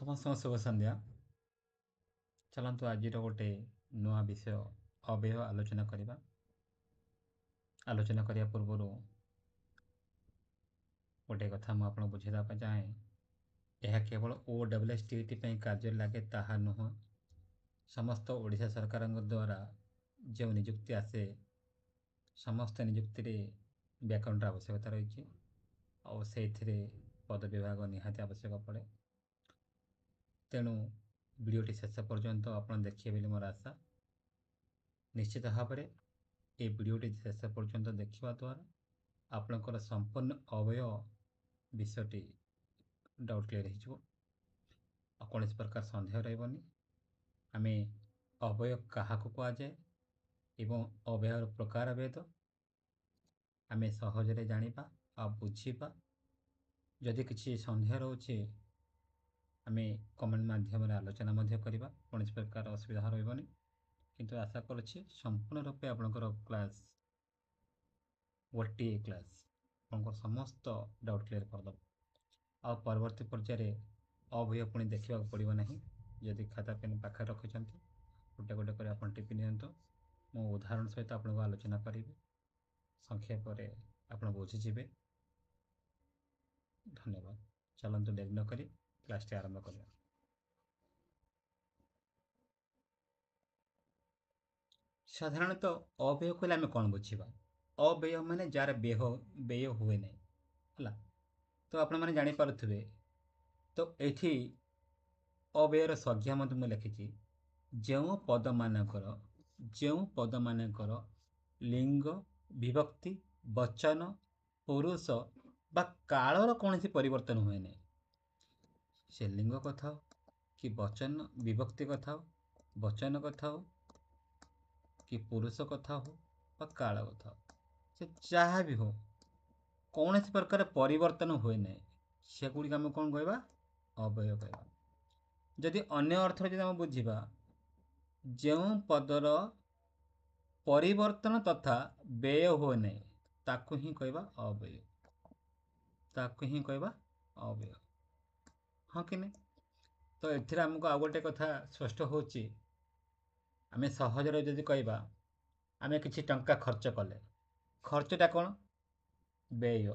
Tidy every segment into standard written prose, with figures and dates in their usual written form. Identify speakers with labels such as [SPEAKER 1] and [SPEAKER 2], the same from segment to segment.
[SPEAKER 1] ସମସ୍ତଙ୍କୁ ଶୁଭ ସନ୍ଧ୍ୟା। ଚାଲନ୍ତୁ ଆଜିର ଗୋଟେ ନୂଆ ବିଷୟ ଅବ୍ୟୟ ଆଲୋଚନା କରିବା। ଆଲୋଚନା କରିବା ପୂର୍ବରୁ ଗୋଟେ କଥା ମୁଁ ଆପଣଙ୍କୁ ବୁଝାଇବା ପାଇଁ ଚାହେଁ, ଏହା କେବଳ OSSTT ପାଇଁ କାର୍ଯ୍ୟରେ ଲାଗେ ତାହା ନୁହଁ। ସମସ୍ତ ଓଡ଼ିଶା ସରକାରଙ୍କ ଦ୍ୱାରା ଯେଉଁ ନିଯୁକ୍ତି ଆସେ, ସମସ୍ତ ନିଯୁକ୍ତିରେ ବ୍ୟାକରଣର ଆବଶ୍ୟକତା ରହିଛି ଆଉ ସେଇଥିରେ ପଦ ବିଭାଗ ନିହାତି ଆବଶ୍ୟକ ପଡ଼େ। ତେଣୁ ଭିଡ଼ିଓଟି ଶେଷ ପର୍ଯ୍ୟନ୍ତ ଆପଣ ଦେଖିବେ ବୋଲି ମୋର ଆଶା। ନିଶ୍ଚିତ ଭାବରେ ଏ ଭିଡ଼ିଓଟି ଶେଷ ପର୍ଯ୍ୟନ୍ତ ଦେଖିବା ଦ୍ୱାରା ଆପଣଙ୍କର ସମ୍ପୂର୍ଣ୍ଣ ଅବ୍ୟୟ ବିଷୟଟି ଡାଉଟ୍ କ୍ଲିୟର ହେଇଯିବ ଆଉ କୌଣସି ପ୍ରକାର ସନ୍ଦେହ ରହିବନି। ଆମେ ଅବ୍ୟୟ କାହାକୁ କୁହାଯାଏ ଏବଂ ଅବ୍ୟୟର ପ୍ରକାର ଭେଦ ଆମେ ସହଜରେ ଜାଣିବା ଆଉ ବୁଝିବା। ଯଦି କିଛି ସନ୍ଦେହ ରହୁଛି ଆମେ କମେଣ୍ଟ ମାଧ୍ୟମରେ ଆଲୋଚନା ମଧ୍ୟ କରିବା, କୌଣସି ପ୍ରକାର ଅସୁବିଧା ରହିବନି। କିନ୍ତୁ ଆଶା କରୁଛି ସମ୍ପୂର୍ଣ୍ଣ ରୂପେ ଆପଣଙ୍କର କ୍ଲାସ୍ ଗୋଟିଏ କ୍ଲାସ୍ ଆପଣଙ୍କର ସମସ୍ତ ଡାଉଟ୍ କ୍ଲିୟର କରିଦେବ ଆଉ ପରବର୍ତ୍ତୀ ପର୍ଯ୍ୟାୟରେ ଅବ୍ୟୟ ପୁଣି ଦେଖିବାକୁ ପଡ଼ିବ ନାହିଁ। ଯଦି ଖାତା ପେନ୍ ପାଖରେ ରଖିଛନ୍ତି ଗୋଟେ ଗୋଟେ କରି ଆପଣ ଟିପି ନିଅନ୍ତୁ। ମୁଁ ଉଦାହରଣ ସହିତ ଆପଣଙ୍କୁ ଆଲୋଚନା କରିବି, ସଂକ୍ଷେପରେ ଆପଣ ବୁଝିଯିବେ। ଧନ୍ୟବାଦ। ଚାଲନ୍ତୁ ଡେରି ନ କରି କ୍ଲାସ୍ଟି ଆରମ୍ଭ କରିବା। ସାଧାରଣତଃ ଅବ୍ୟୟ କହିଲେ ଆମେ କ'ଣ ବୁଝିବା? ଅବ୍ୟୟ ମାନେ ଯାହାର ବ୍ୟୟ ହୁଏ ନାହିଁ, ହେଲା। ତ ଆପଣମାନେ ଜାଣିପାରୁଥିବେ, ତ ଏଠି ଅବ୍ୟୟର ସଂଜ୍ଞା ମଧ୍ୟ ମୁଁ ଲେଖିଛି। ଯେଉଁ ପଦମାନଙ୍କର ଲିଙ୍ଗ, ବିଭକ୍ତି, ବଚନ, ପୁରୁଷ ବା କାଳର କୌଣସି ପରିବର୍ତ୍ତନ ହୁଏ ନାହିଁ। ସେ ଲିଙ୍ଗ କଥା କି ବଚନ ବିଭକ୍ତି କଥା ହଉ, ବଚନ କଥା ହଉ କି ପୁରୁଷ କଥା ହଉ ବା କାଳ କଥା ହଉ, ସେ ଯାହା ବି ହଉ କୌଣସି ପ୍ରକାର ପରିବର୍ତ୍ତନ ହୁଏ ନାହିଁ, ସେଗୁଡ଼ିକ ଆମେ କ'ଣ କହିବା? ଅବ୍ୟୟ କହିବା। ଯଦି ଅନ୍ୟ ଅର୍ଥରେ ଯଦି ଆମେ ବୁଝିବା, ଯେଉଁ ପଦର ପରିବର୍ତ୍ତନ ତଥା ବ୍ୟୟ ହୁଏ ନାହିଁ ତାକୁ ହିଁ କହିବା ଅବ୍ୟୟ। ହଁ କି ନାହିଁ? ତ ଏଥିରେ ଆମକୁ ଆଉ ଗୋଟେ କଥା ସ୍ପଷ୍ଟ ହେଉଛି, ଆମେ ସହଜରେ ଯଦି କହିବା ଆମେ କିଛି ଟଙ୍କା ଖର୍ଚ୍ଚ କଲେ, ଖର୍ଚ୍ଚଟା କ'ଣ? ବ୍ୟୟ।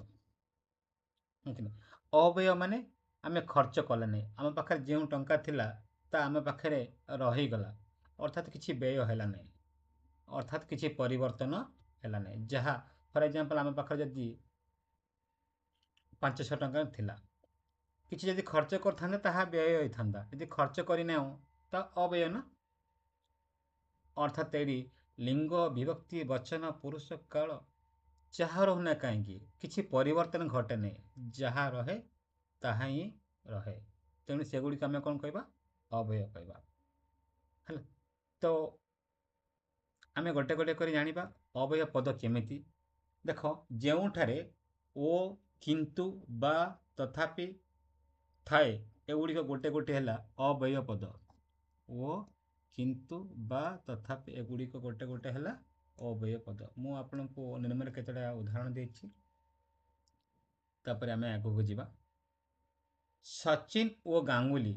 [SPEAKER 1] ଅବ୍ୟୟ ମାନେ ଆମେ ଖର୍ଚ୍ଚ କଲେ ନାହିଁ, ଆମ ପାଖରେ ଯେଉଁ ଟଙ୍କା ଥିଲା ତା ଆମ ପାଖରେ ରହିଗଲା, ଅର୍ଥାତ୍ କିଛି ବ୍ୟୟ ହେଲା ନାହିଁ, ଅର୍ଥାତ୍ କିଛି ପରିବର୍ତ୍ତନ ହେଲା ନାହିଁ। ଯାହା ଫର୍ ଏକ୍ଜାମ୍ପଲ୍ ଆମ ପାଖରେ ଯଦି 500 ଟଙ୍କା ଥିଲା, କିଛି ଯଦି ଖର୍ଚ୍ଚ କରିଥାନ୍ତେ ତାହା ବ୍ୟୟ ହୋଇଥାନ୍ତା, ଯଦି ଖର୍ଚ୍ଚ କରିନାହୁଁ ତା ଅବ୍ୟୟ ନା। ଅର୍ଥାତ୍ ଏଠି ଲିଙ୍ଗ, ବିଭକ୍ତି, ବଚନ, ପୁରୁଷ, କାଳ ଯାହା ରହୁନା କାହିଁକି କିଛି ପରିବର୍ତ୍ତନ ଘଟେ ନାହିଁ, ଯାହା ରହେ ତାହା ହିଁ ରହେ। ତେଣୁ ସେଗୁଡ଼ିକ ଆମେ କ'ଣ କହିବା? ଅବ୍ୟୟ କହିବା, ହେଲା। ତ ଆମେ ଗୋଟେ ଗୋଟେ କରି ଜାଣିବା ଅବ୍ୟୟ ପଦ କେମିତି। ଦେଖ, ଯେଉଁଠାରେ ଓ, କିନ୍ତୁ, ବା, ତଥାପି ଥାଏ, ଏଗୁଡ଼ିକ ଗୋଟେ ଗୋଟେ ହେଲା ଅବ୍ୟୟ ପଦ। ଓ, କିନ୍ତୁ, ବା, ତଥାପି ଏଗୁଡ଼ିକ ଗୋଟେ ଗୋଟେ ହେଲା ଅବ୍ୟୟ ପଦ। ମୁଁ ଆପଣଙ୍କୁ ନିମ୍ନରେ କେତେଟା ଉଦାହରଣ ଦେଇଛି, ତାପରେ ଆମେ ଆଗକୁ ଯିବା। ସଚିନ ଓ ଗାଙ୍ଗୁଲି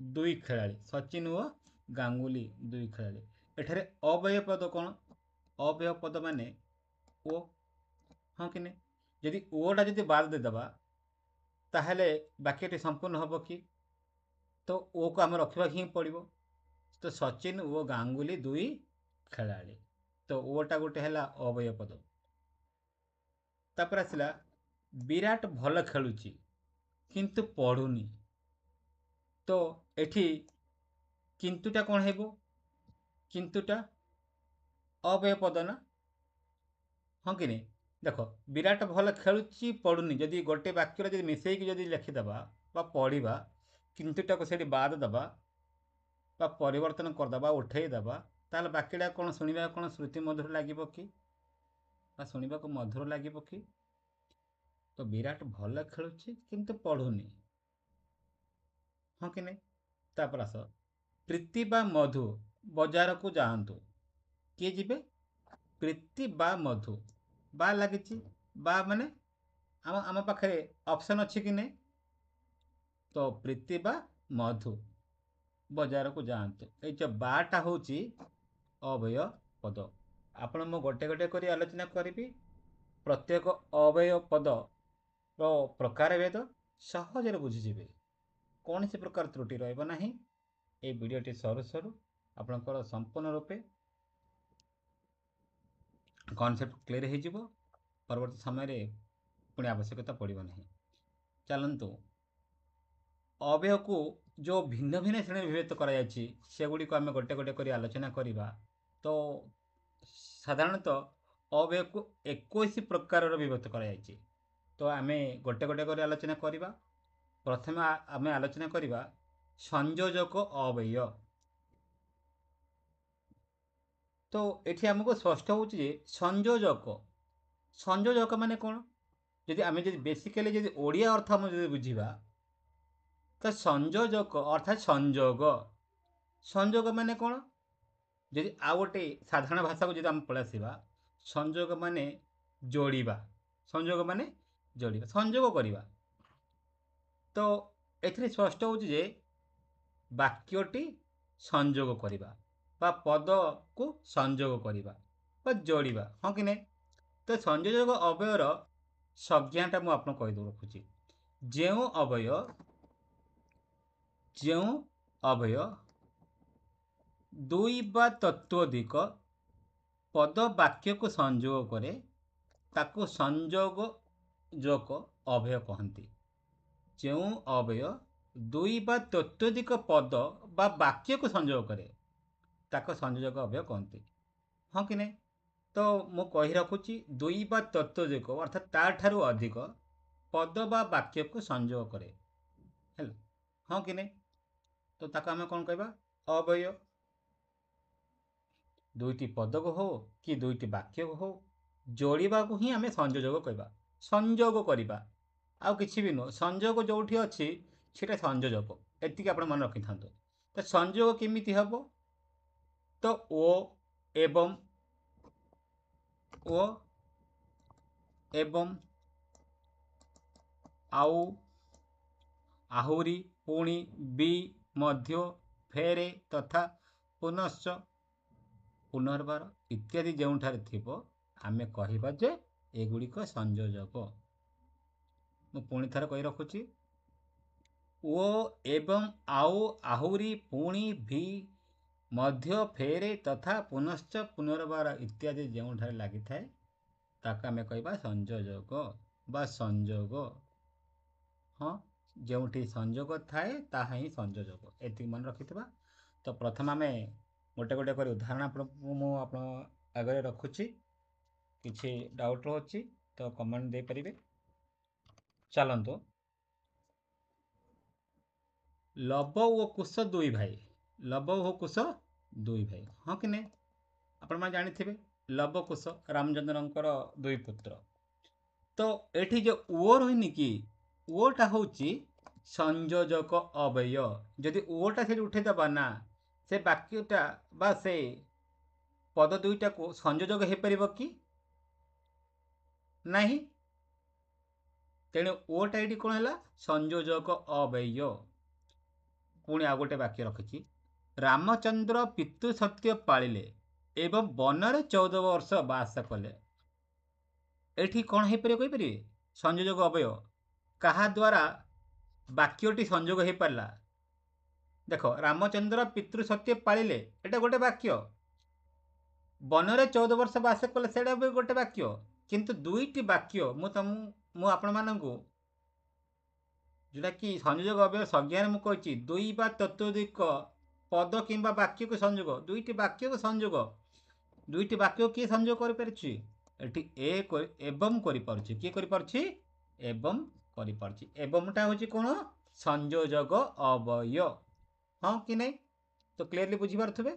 [SPEAKER 1] ଦୁଇ ଖେଳାଳି। ସଚିନ ଓ ଗାଙ୍ଗୁଲି ଦୁଇ ଖେଳାଳି। ଏଠାରେ ଅବ୍ୟୟ ପଦ କ'ଣ? ଅବ୍ୟୟ ପଦ ମାନେ ଓ, ହଁ କି ନାହିଁ? ଯଦି ଓଟା ଯଦି ବାଦ ଦେଇଦେବା ତାହେଲେ ବାକ୍ୟଟି ସମ୍ପୂର୍ଣ୍ଣ ହେବ କି? ତ ଓକୁ ଆମେ ରଖିବାକୁ ହିଁ ପଡ଼ିବ। ତ ସଚିନ ଓ ଗାଙ୍ଗୁଲି ଦୁଇ ଖେଳାଳି, ତ ଓଟା ଗୋଟେ ହେଲା ଅବ୍ୟୟ ପଦ। ତାପରେ ଆସିଲା ବିରାଟ ଭଲ ଖେଳୁଛି କିନ୍ତୁ ପଢ଼ୁନି, ତ ଏଠି କିନ୍ତୁଟା କ'ଣ ହେବ? କିନ୍ତୁଟା ଅବ୍ୟୟ ପଦ ନା, ହଁ କି ନାହିଁ? ଦେଖ, ବିରାଟ ଭଲ ଖେଳୁଛି ପଢ଼ୁନି, ଯଦି ଗୋଟେ ବାକ୍ୟରେ ଯଦି ମିଶେଇକି ଯଦି ଲେଖିଦେବା ବା ପଢ଼ିବା, କିନ୍ତୁଟାକୁ ସେଠି ବାଦ ଦେବା ବା ପରିବର୍ତ୍ତନ କରିଦେବା, ଉଠେଇ ଦେବା, ତାହେଲେ ବାକ୍ୟଟା କ'ଣ ଶୁଣିବାକୁ କ'ଣ ଶ୍ରୁତି ମଧୁର ଲାଗିବ କି? ବା ଶୁଣିବାକୁ ମଧୁର ଲାଗିବ କି? ତ ବିରାଟ ଭଲ ଖେଳୁଛି କିନ୍ତୁ ପଢ଼ୁନି, ହଁ କି ନାହିଁ? ତାପରେ ଆସ, ପ୍ରୀତି ବା ମଧୁ ବଜାରକୁ ଯାଆନ୍ତୁ। କିଏ ଯିବେ? ପ୍ରୀତି ବା ମଧୁ। ବା ଲାଗିଛି, ବା ମାନେ ଆମ ପାଖରେ ଅପସନ୍ ଅଛି କି ନାହିଁ? ତ ପ୍ରୀତି ବା मधु बजार को जातु ये बाटा हूँ अव्यय पद। आपण मु गोटे गोटे कर आलोचना करी प्रत्येक अव्यय पद रो प्रकार भेद सहजरे बुझीजे कौन सी प्रकार त्रुटि रही वीडियोटी सरू सरू आपणकर संपूर्ण रूपे कॉन्सेप्ट क्लियर हो परवर्ती समय पुणी आवश्यकता पड़ो ना। चलतु अव्यय को जो भिन्न भिन्न श्रेणी विभक्त करागुड़ी आम गोटे गोटे कर आलोचना करवा। तो साधारणतः अव्यय को 21 प्रकार विभक्त कराई। तो आम गोटे गोटे कर आलोचना करवा। प्रथम आम आलोचना करवा संयोजक अव्यय। तो ये आमको स्पष्ट हो संयोजक संयोजक माने कौन जदि आम बेसिकली जदि ओडिया अर्थ आम बुझा तो संयोजक अर्थात संयोग संयोग माने कौन जदि आउ गोटे साधारण भाषा को जब आम पलैसा संयोग माने जोड़िबा संयोग माने जोड़िबा संयोग करवा। तो एथिरे स्पष्ट हो वाक्यटी संयोग करवा बा पद को संयोग करवा बा जोड़िबा हाँ कि नहीं। तो संयोजक अव्ययर संज्ञाटा मुझे आपको कहीदे रखुची जो अव्यय दुई बा तत्वधिक पद वाक्य को संयोग करे ताकू संयोजक अव्यय कहती। जो अव्यय दुई बा तत्वधिक पद बा वाक्य को संयोग करे ताको संयोजक अव्यय कहती हाँ कि नहीं। तो मु कही रखुची दुई बा तत्वधिक अर्थात ताठारु अधिक पद बा वाक्य को संयोग करे हेल हाँ कि नहीं। तो ताको आम कौन कहबा अव्यय दुईटी पद को हो कि दुईटी वाक्य को हो जोड़िबा को ही आम संयोजक कहबा संयोग करवा आउ किछि भी नुह संयोग जोठी अच्छी सेटा संयोजक एतिक आप मन रखि था। तो संयोग केमिति हबो तो ओ एवं आउ आहुरी पुणी बी मध्य फेरे तथा पुनश्च पुनर्बार इत्यादि जोठार थिबो आमे कहिबा जे एगुड़िक संयोजक। मु पुणी थर कही रखुची ओ एवं आउ आहुरी पुणी भी मध्य फेरे तथा पुनश्च पुनर्बार इत्यादि जोठार लगी थाए ताका आमे कहबा संयोजक बा संयोग। हाँ जोठी संयोग थाए ताहा ही संयोजक एति मन रखिथिबा। तो प्रथम आमे गोटे गोटे कर उदाहरण मु आगे रखुची किछि डाउट रोची तो कमेंट दे परिबे। चलंतु लव ओ कुश दुई भाई लव ओ कुश दुई भाई हाँ कि नहीं आपण माने जानिथिबे लव कुश रामचंद्रंकर दुई पुत्र। तो एठी जो ओ रहिनी कि ओटा होची संयोजक अव्यय जदि ओटा से उठे दबा ना से वाक्यटा बा से पद दुईटा को संयोजक हो पारिबो कि नहीं। तेणु ओटा ये कौन है संयोजक अव्यय। पुणी आ गोटे वाक्य रखी रामचंद्र पितृ सत्य पालिले एवं बनरे 14 वर्ष बास कले एठी कौन हो पारे संयोजक अव्यय कहा द्वारा वाक्यटी संयोग हो पारा। देख रामचंद्र पितृ सत्य पालिले एटा गोटे वाक्य बनरे 14 वर्ष बास कले सेटा भी गोटे वाक्य किंतु दुईटी वाक्य मु आपण मानकु जोटा कि संयोजक अव्यय संज्ञा में कही दुई बा तत्वधिक पद किंबा वाक्य को संयोग दुईटी वाक्य को संयोग दुईटी वाक्य किए संयोग कर पारछि एठी एवं करि पारछि किए करि पारछि एवं करि पारछि एवंटा होछि कोन संयोजक अव्यय हाँ कि नहीं। तो क्लियरली बुझी पारथबे।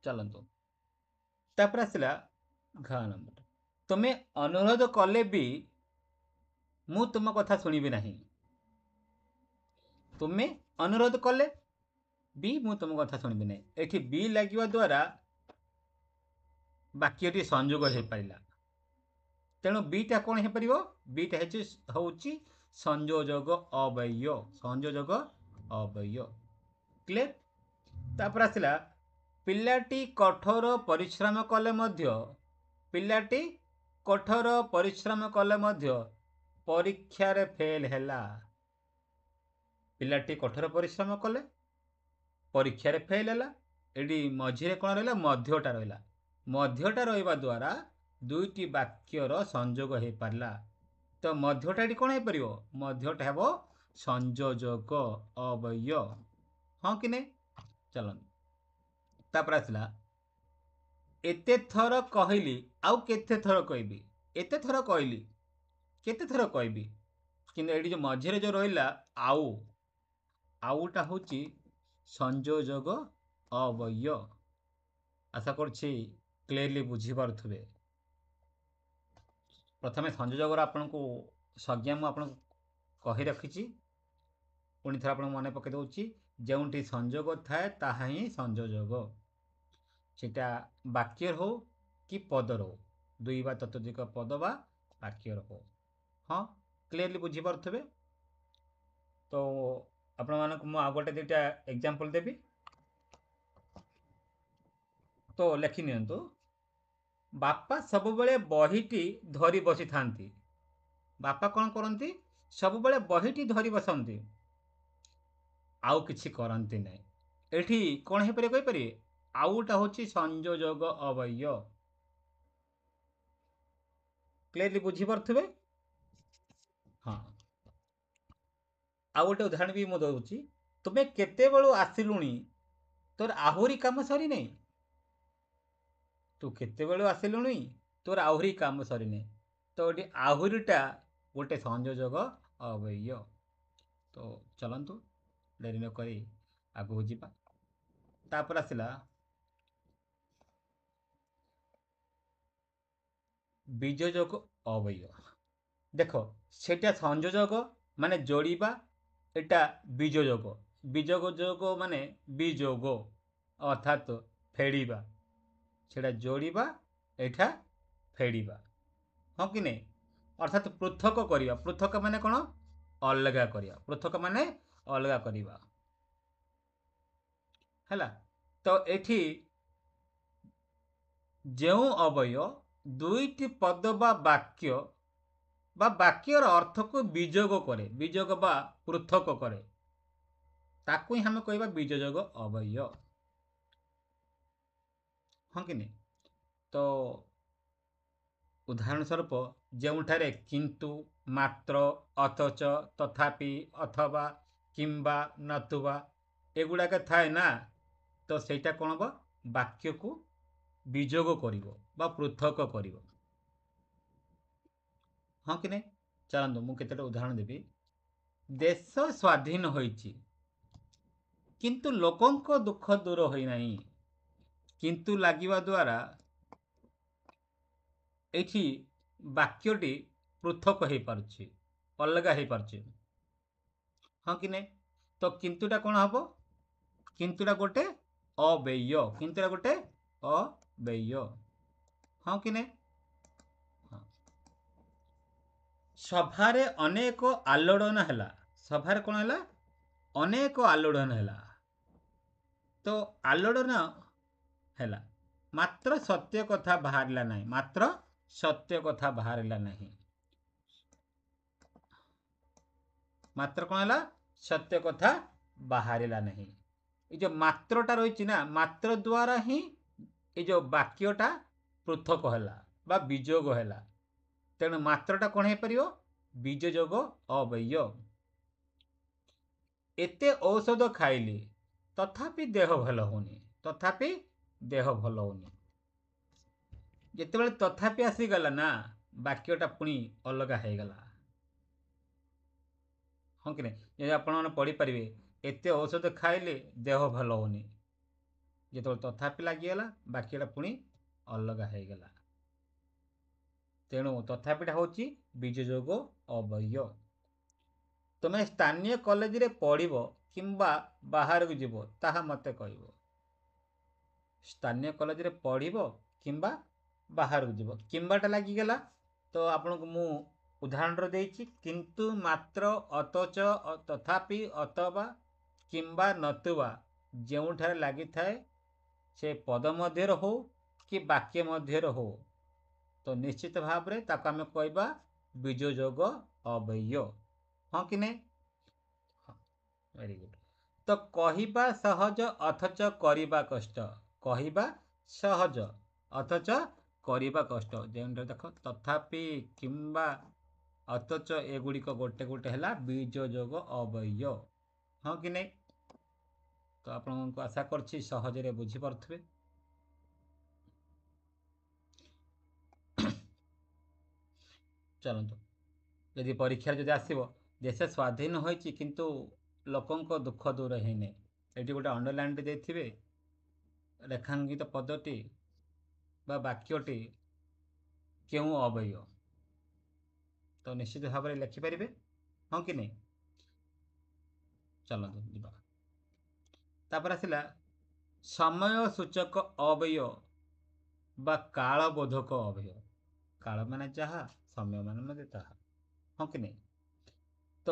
[SPEAKER 1] चलंतु तापर आसला घ नंबर तुमे अनुरोध कले भी मु तुम कथा सुनिबि नहीं तुमे अनुरोध कले भी मु तुम कथा सुनिबि नहीं एठी बी लागिवा द्वारा वाक्यटी संयोग हो पारिला। तेणु बीटा कौन हो पारिबो बीटा होची संयोजक अव्यय संयोजक ଅବୟବ। କ୍ଲିୟର? ତାପରେ ଆସିଲା ପିଲାଟି କଠୋର ପରିଶ୍ରମ କଲେ ମଧ୍ୟ ପିଲାଟି କଠୋର ପରିଶ୍ରମ କଲେ ମଧ୍ୟ ପରୀକ୍ଷାରେ ଫେଲ ହେଲା। ପିଲାଟି କଠୋର ପରିଶ୍ରମ କଲେ ପରୀକ୍ଷାରେ ଫେଲ ହେଲା। ଏଠି ମଝିରେ କ'ଣ ରହିଲା? ମଧ୍ୟଟା ରହିଲା। ମଧ୍ୟଟା ରହିବା ଦ୍ୱାରା ଦୁଇଟି ବାକ୍ୟର ସଂଯୋଗ ହେଇପାରିଲା। ତ ମଧ୍ୟଟା ଏଠି କ'ଣ ହେଇପାରିବ? ମଧ୍ୟଟା ହେବ ସଂଯୋଜକ ଅବୟବ। ହଁ କି ନାହିଁ? ଚାଲନ୍ତୁ ତାପରେ ଆସିଲା ଏତେ ଥର କହିଲି ଆଉ କେତେ ଥର କହିବି। ଏତେ ଥର କହିଲି କେତେ ଥର କହିବି। କିନ୍ତୁ ଏଠି ଯେଉଁ ମଝିରେ ଯେଉଁ ରହିଲା ଆଉଟା ହେଉଛି ସଂଯୋଜକ ଅବୟବ। ଆଶା କରୁଛି କ୍ଲିୟରଲି ବୁଝିପାରୁଥିବେ। ପ୍ରଥମେ ସଂଯୋଜକର ଆପଣଙ୍କୁ ସଂଜ୍ଞା ମୁଁ ଆପଣଙ୍କୁ କହି ରଖିଛି। ପୁଣି ଥରେ ଆପଣଙ୍କୁ ମନେ ପକାଇ ଦେଉଛି। ଯେଉଁଠି ସଂଯୋଗ ଥାଏ ତାହା ହିଁ ସଂଯୋଜକ। ସେଟା ବାକ୍ୟର ହଉ କି ପଦର ହଉ, ଦୁଇ ବା ତତୋଧିକ ପଦ ବା ବାକ୍ୟର ହଉ। ହଁ, କ୍ଲିୟରଲି ବୁଝିପାରୁଥିବେ। ତ ଆପଣମାନଙ୍କୁ ମୁଁ ଆଉ ଗୋଟେ ଦୁଇଟା ଏକ୍ଜାମ୍ପଲ୍ ଦେବି। ତ ଲେଖି ନିଅନ୍ତୁ। ବାପା ସବୁବେଳେ ବହିଟି ଧରି ବସିଥାନ୍ତି। ବାପା କ'ଣ କରନ୍ତି? ସବୁବେଳେ ବହିଟି ଧରି ବସନ୍ତି, ଆଉ କିଛି କରନ୍ତି ନାହିଁ। ଏଠି କ'ଣ ହେଇପାରିବ କହିପାରିବେ? ଆଉଟା ହେଉଛି ସଂଯୋଜକ ଅବୟବ। କ୍ଲିୟରଲି ବୁଝିପାରୁଥିବେ। ହଁ, ଆଉ ଗୋଟେ ଉଦାହରଣ ବି ମୁଁ ଦେଉଛି। ତୁମେ କେତେବେଳୁ ଆସିଲୁଣି, ତୋର ଆହୁରି କାମ ସରିନାହିଁ। ତୁ କେତେବେଳୁ ଆସିଲୁଣି, ତୋର ଆହୁରି କାମ ସରିନାହିଁ। ତ ଏଠି ଆହୁରିଟା ଗୋଟେ ସଂଯୋଜକ ଅବୟବ। ତ ଚାଲନ୍ତୁ ଡେରି ନ କରି ଆଗକୁ ଯିବା। ତାପରେ ଆସିଲା ବିଯୋଜକ ଅବୟବ। ଦେଖ, ସେଟା ସଂଯୋଜକ ମାନେ ଯୋଡ଼ିବା, এটা ବିଯୋଜକ। ବିଯୋଗ ମାନେ ବିଯୋଗ ଅର୍ଥାତ୍ ଫେଡ଼ିବା। ସେଟା ଯୋଡ଼ିବା, ଏଇଟା ଫେଡ଼ିବା। ହଁ କି ନାହିଁ? ଅର୍ଥାତ୍ ପୃଥକ କରିବା। ପୃଥକ ମାନେ କ'ଣ? ଅଲଗା କରିବା। ପୃଥକ ମାନେ ଅଲଗା କରିବା। ହେଲା? ତ ଏଠି ଯେଉଁ ଅବୟବ ଦୁଇଟି ପଦ ବା ବାକ୍ୟର ଅର୍ଥକୁ ବିଯୋଗ କରେ, ବିଯୋଗ ବା ପୃଥକ କରେ, ତାକୁ ହିଁ ଆମେ କହିବା ବିଯୋଜକ ଅବୟବ। ହଁ କି ନାହିଁ? ତ ଉଦାହରଣ ସ୍ୱରୂପ ଯେଉଁଠାରେ କିନ୍ତୁ, ମାତ୍ର, ଅଥଚ, ତଥାପି, ଅଥବା, କିମ୍ବା, ନତୁବା ଏଗୁଡ଼ାକ ଥାଏ ନା, ତ ସେଇଟା କ'ଣ ହେବ? ବାକ୍ୟକୁ ବିଯୋଗ କରିବ ବା ପୃଥକ କରିବ। ହଁ କି ନାହିଁ? ଚାଲନ୍ତୁ ମୁଁ କେତେଟା ଉଦାହରଣ ଦେବି। ଦେଶ ସ୍ୱାଧୀନ ହୋଇଛି, କିନ୍ତୁ ଲୋକଙ୍କ ଦୁଃଖ ଦୂର ହୋଇନାହିଁ। କିନ୍ତୁ ଲାଗିବା ଦ୍ୱାରା ଏଠି ବାକ୍ୟଟି ପୃଥକ ହେଇପାରୁଛି, ଅଲଗା ହେଇପାରୁଛି। ହଁ କି ନାହିଁ? ତ କିନ୍ତୁଟା କ'ଣ ହେବ? କିନ୍ତୁଟା ଗୋଟେ ଅବ୍ୟୟ। କିନ୍ତୁଟା ଗୋଟେ ଅବ୍ୟୟ। ହଁ କି ନାହିଁ? ସଭାରେ ଅନେକ ଆଲୋଡ଼ନ ହେଲା। ସଭାରେ କ'ଣ ହେଲା? ଅନେକ ଆଲୋଡ଼ନ ହେଲା। ତ ଆଲୋଡ଼ନ ହେଲା, ମାତ୍ର ସତ୍ୟ କଥା ବାହାରିଲା ନାହିଁ। ମାତ୍ର ସତ୍ୟ କଥା ବାହାରିଲା ନାହିଁ। ମାତ୍ର କ'ଣ ହେଲା? ସତ୍ୟ କଥା ବାହାରିଲା ନାହିଁ। ଏ ଯେଉଁ ମାତ୍ରଟା ରହିଛି ନା, ମାତ୍ର ଦ୍ୱାରା ହିଁ ଏ ଯେଉଁ ବାକ୍ୟଟା ପୃଥକ ହେଲା ବା ବିଯୋଗ ହେଲା। ତେଣୁ ମାତ୍ରଟା କ'ଣ ହେଇପାରିବ? ବିଯୋଜକ ଅବୟବ। ଏତେ ଔଷଧ ଖାଇଲି, ତଥାପି ଦେହ ଭଲ ହେଉନି। ତଥାପି ଦେହ ଭଲ ହେଉନି। ଯେତେବେଳେ ତଥାପି ଆସିଗଲା ନା, ବାକ୍ୟଟା ପୁଣି ଅଲଗା ହେଇଗଲା। ହଁ କି ନାହିଁ? ଯଦି ଆପଣମାନେ ପଢ଼ିପାରିବେ, ଏତେ ଔଷଧ ଖାଇଲେ ଦେହ ଭଲ ହେଉନି। ଯେତେବେଳେ ତଥାପି ଲାଗିଗଲା, ବାକ୍ୟଟା ପୁଣି ଅଲଗା ହେଇଗଲା। ତେଣୁ ତଥାପିଟା ହେଉଛି ବିଯୋଜକ ଅବୟବ। ତୁମେ ସ୍ଥାନୀୟ କଲେଜରେ ପଢ଼ିବ କିମ୍ବା ବାହାରକୁ ଯିବ, ତାହା ମୋତେ କହିବ। ସ୍ଥାନୀୟ କଲେଜରେ ପଢ଼ିବ କିମ୍ବା ବାହାରକୁ ଯିବ, କିମ୍ବାଟା ଲାଗିଗଲା। ତ ଆପଣଙ୍କୁ ମୁଁ ଉଦାହରଣରେ ଦେଇଛି। କିନ୍ତୁ, ମାତ୍ର, ଅଥଚ, ତଥାପି, ଅଥବା, किंबा नतुवा ଯେଉଁଠାରେ ଲାଗିଥାଏ ସେ ପଦ ମଧ୍ୟରେ ହଉ କି ବାକ୍ୟ ମଧ୍ୟରେ ହଉ ତ ନିଶ୍ଚିତ ଭାବରେ ତାକୁ ଆମେ କହିବା ବିଯୋଯୋଗ ଅବୟୟ। ହଁ କି ନାହିଁ? Very good. ତ କହିବା ସହଜ ଅଥଚ କରିବା କଷ୍ଟ। କହିବା ସହଜ ଅଥଚ କରିବା କଷ୍ଟ। ଯେଉଁଟା ଦେଖ ତଥାପି, କିମ୍ବା, ଅଥଚ ଏଗୁଡ଼ିକ ଗୋଟେ ଗୋଟେ ହେଲା ବିଯୋଯୋଗ ଅବୟୟ। ହଁ କି ନାହିଁ? ତ ଆପଣଙ୍କୁ ଆଶା କରୁଛି ସହଜରେ ବୁଝିପାରୁଥିବେ। ଚାଲନ୍ତୁ, ଯଦି ପରୀକ୍ଷାରେ ଯଦି ଆସିବ ଦେଶ ସ୍ୱାଧୀନ ହୋଇଛି କିନ୍ତୁ ଲୋକଙ୍କ ଦୁଃଖ ଦୂର ହେଇନି, ଏଠି ଗୋଟେ ଅଣ୍ଡରଲାଇନ୍ଟି ଦେଇଥିବେ ରେଖାଙ୍କିତ ପଦଟି ବା ବାକ୍ୟଟି କେଉଁ ଅବୟବ, ତ ନିଶ୍ଚିତ ଭାବରେ ଲେଖିପାରିବେ। ହଁ କି ନାହିଁ? ଚାଲନ୍ତୁ ଯିବା। ତାପରେ ଆସିଲା ସମୟ ସୂଚକ ଅବୟବ ବା କାଳବୋଧକ ଅବୟବ। କାଳ ମାନେ ଯାହା, ସମୟ ମାନେ ମଧ୍ୟ ତାହା। ହଁ କି ନାହିଁ? ତ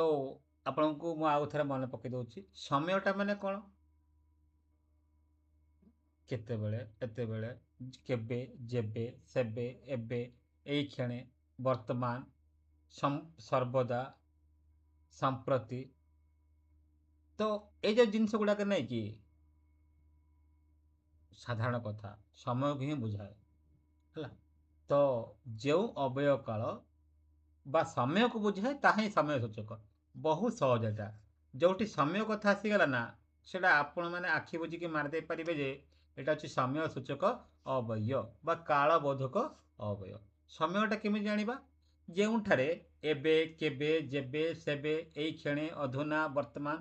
[SPEAKER 1] ଆପଣଙ୍କୁ ମୁଁ ଆଉ ଥରେ ମନେ ପକାଇ ଦେଉଛି, ସମୟଟା ମାନେ କ'ଣ? କେତେବେଳେ, ଏତେବେଳେ, କେବେ, ଯେବେ, ସେବେ, ଏବେ, ଏଇ କ୍ଷଣେ, ବର୍ତ୍ତମାନ, ସର୍ବଦା, ସମ୍ପ୍ରତି। ତ ଏଇ ଯେଉଁ ଜିନିଷ ଗୁଡ଼ାକ ନାହିଁ କି ସାଧାରଣ କଥା ସମୟକୁ ହିଁ ବୁଝାଏ ହେଲା। ତ ଯେଉଁ ଅବୟବ କାଳ ବା ସମୟକୁ ବୁଝାଏ ତାହା ହିଁ ସମୟ ସୂଚକ। ବହୁତ ସହଜ ଏଟା। ଯେଉଁଠି ସମୟ କଥା ଆସିଗଲା ନା, ସେଇଟା ଆପଣମାନେ ଆଖି ବୁଝିକି ମାରିଦେଇ ପାରିବେ ଯେ এটা হচ্ছে ସମୟ ସୂଚକ ଅବୟବ ବା କାଳବୋଧକ ଅବୟବ। ସମୟଟା କେମିତି ଜାଣିବା? ଯେଉଁଠାରେ ଏବେ, କେବେ, ଯେବେ, ସେବେ, ଏଇ କ୍ଷଣେ, ଅଧୁନା, ବର୍ତ୍ତମାନ,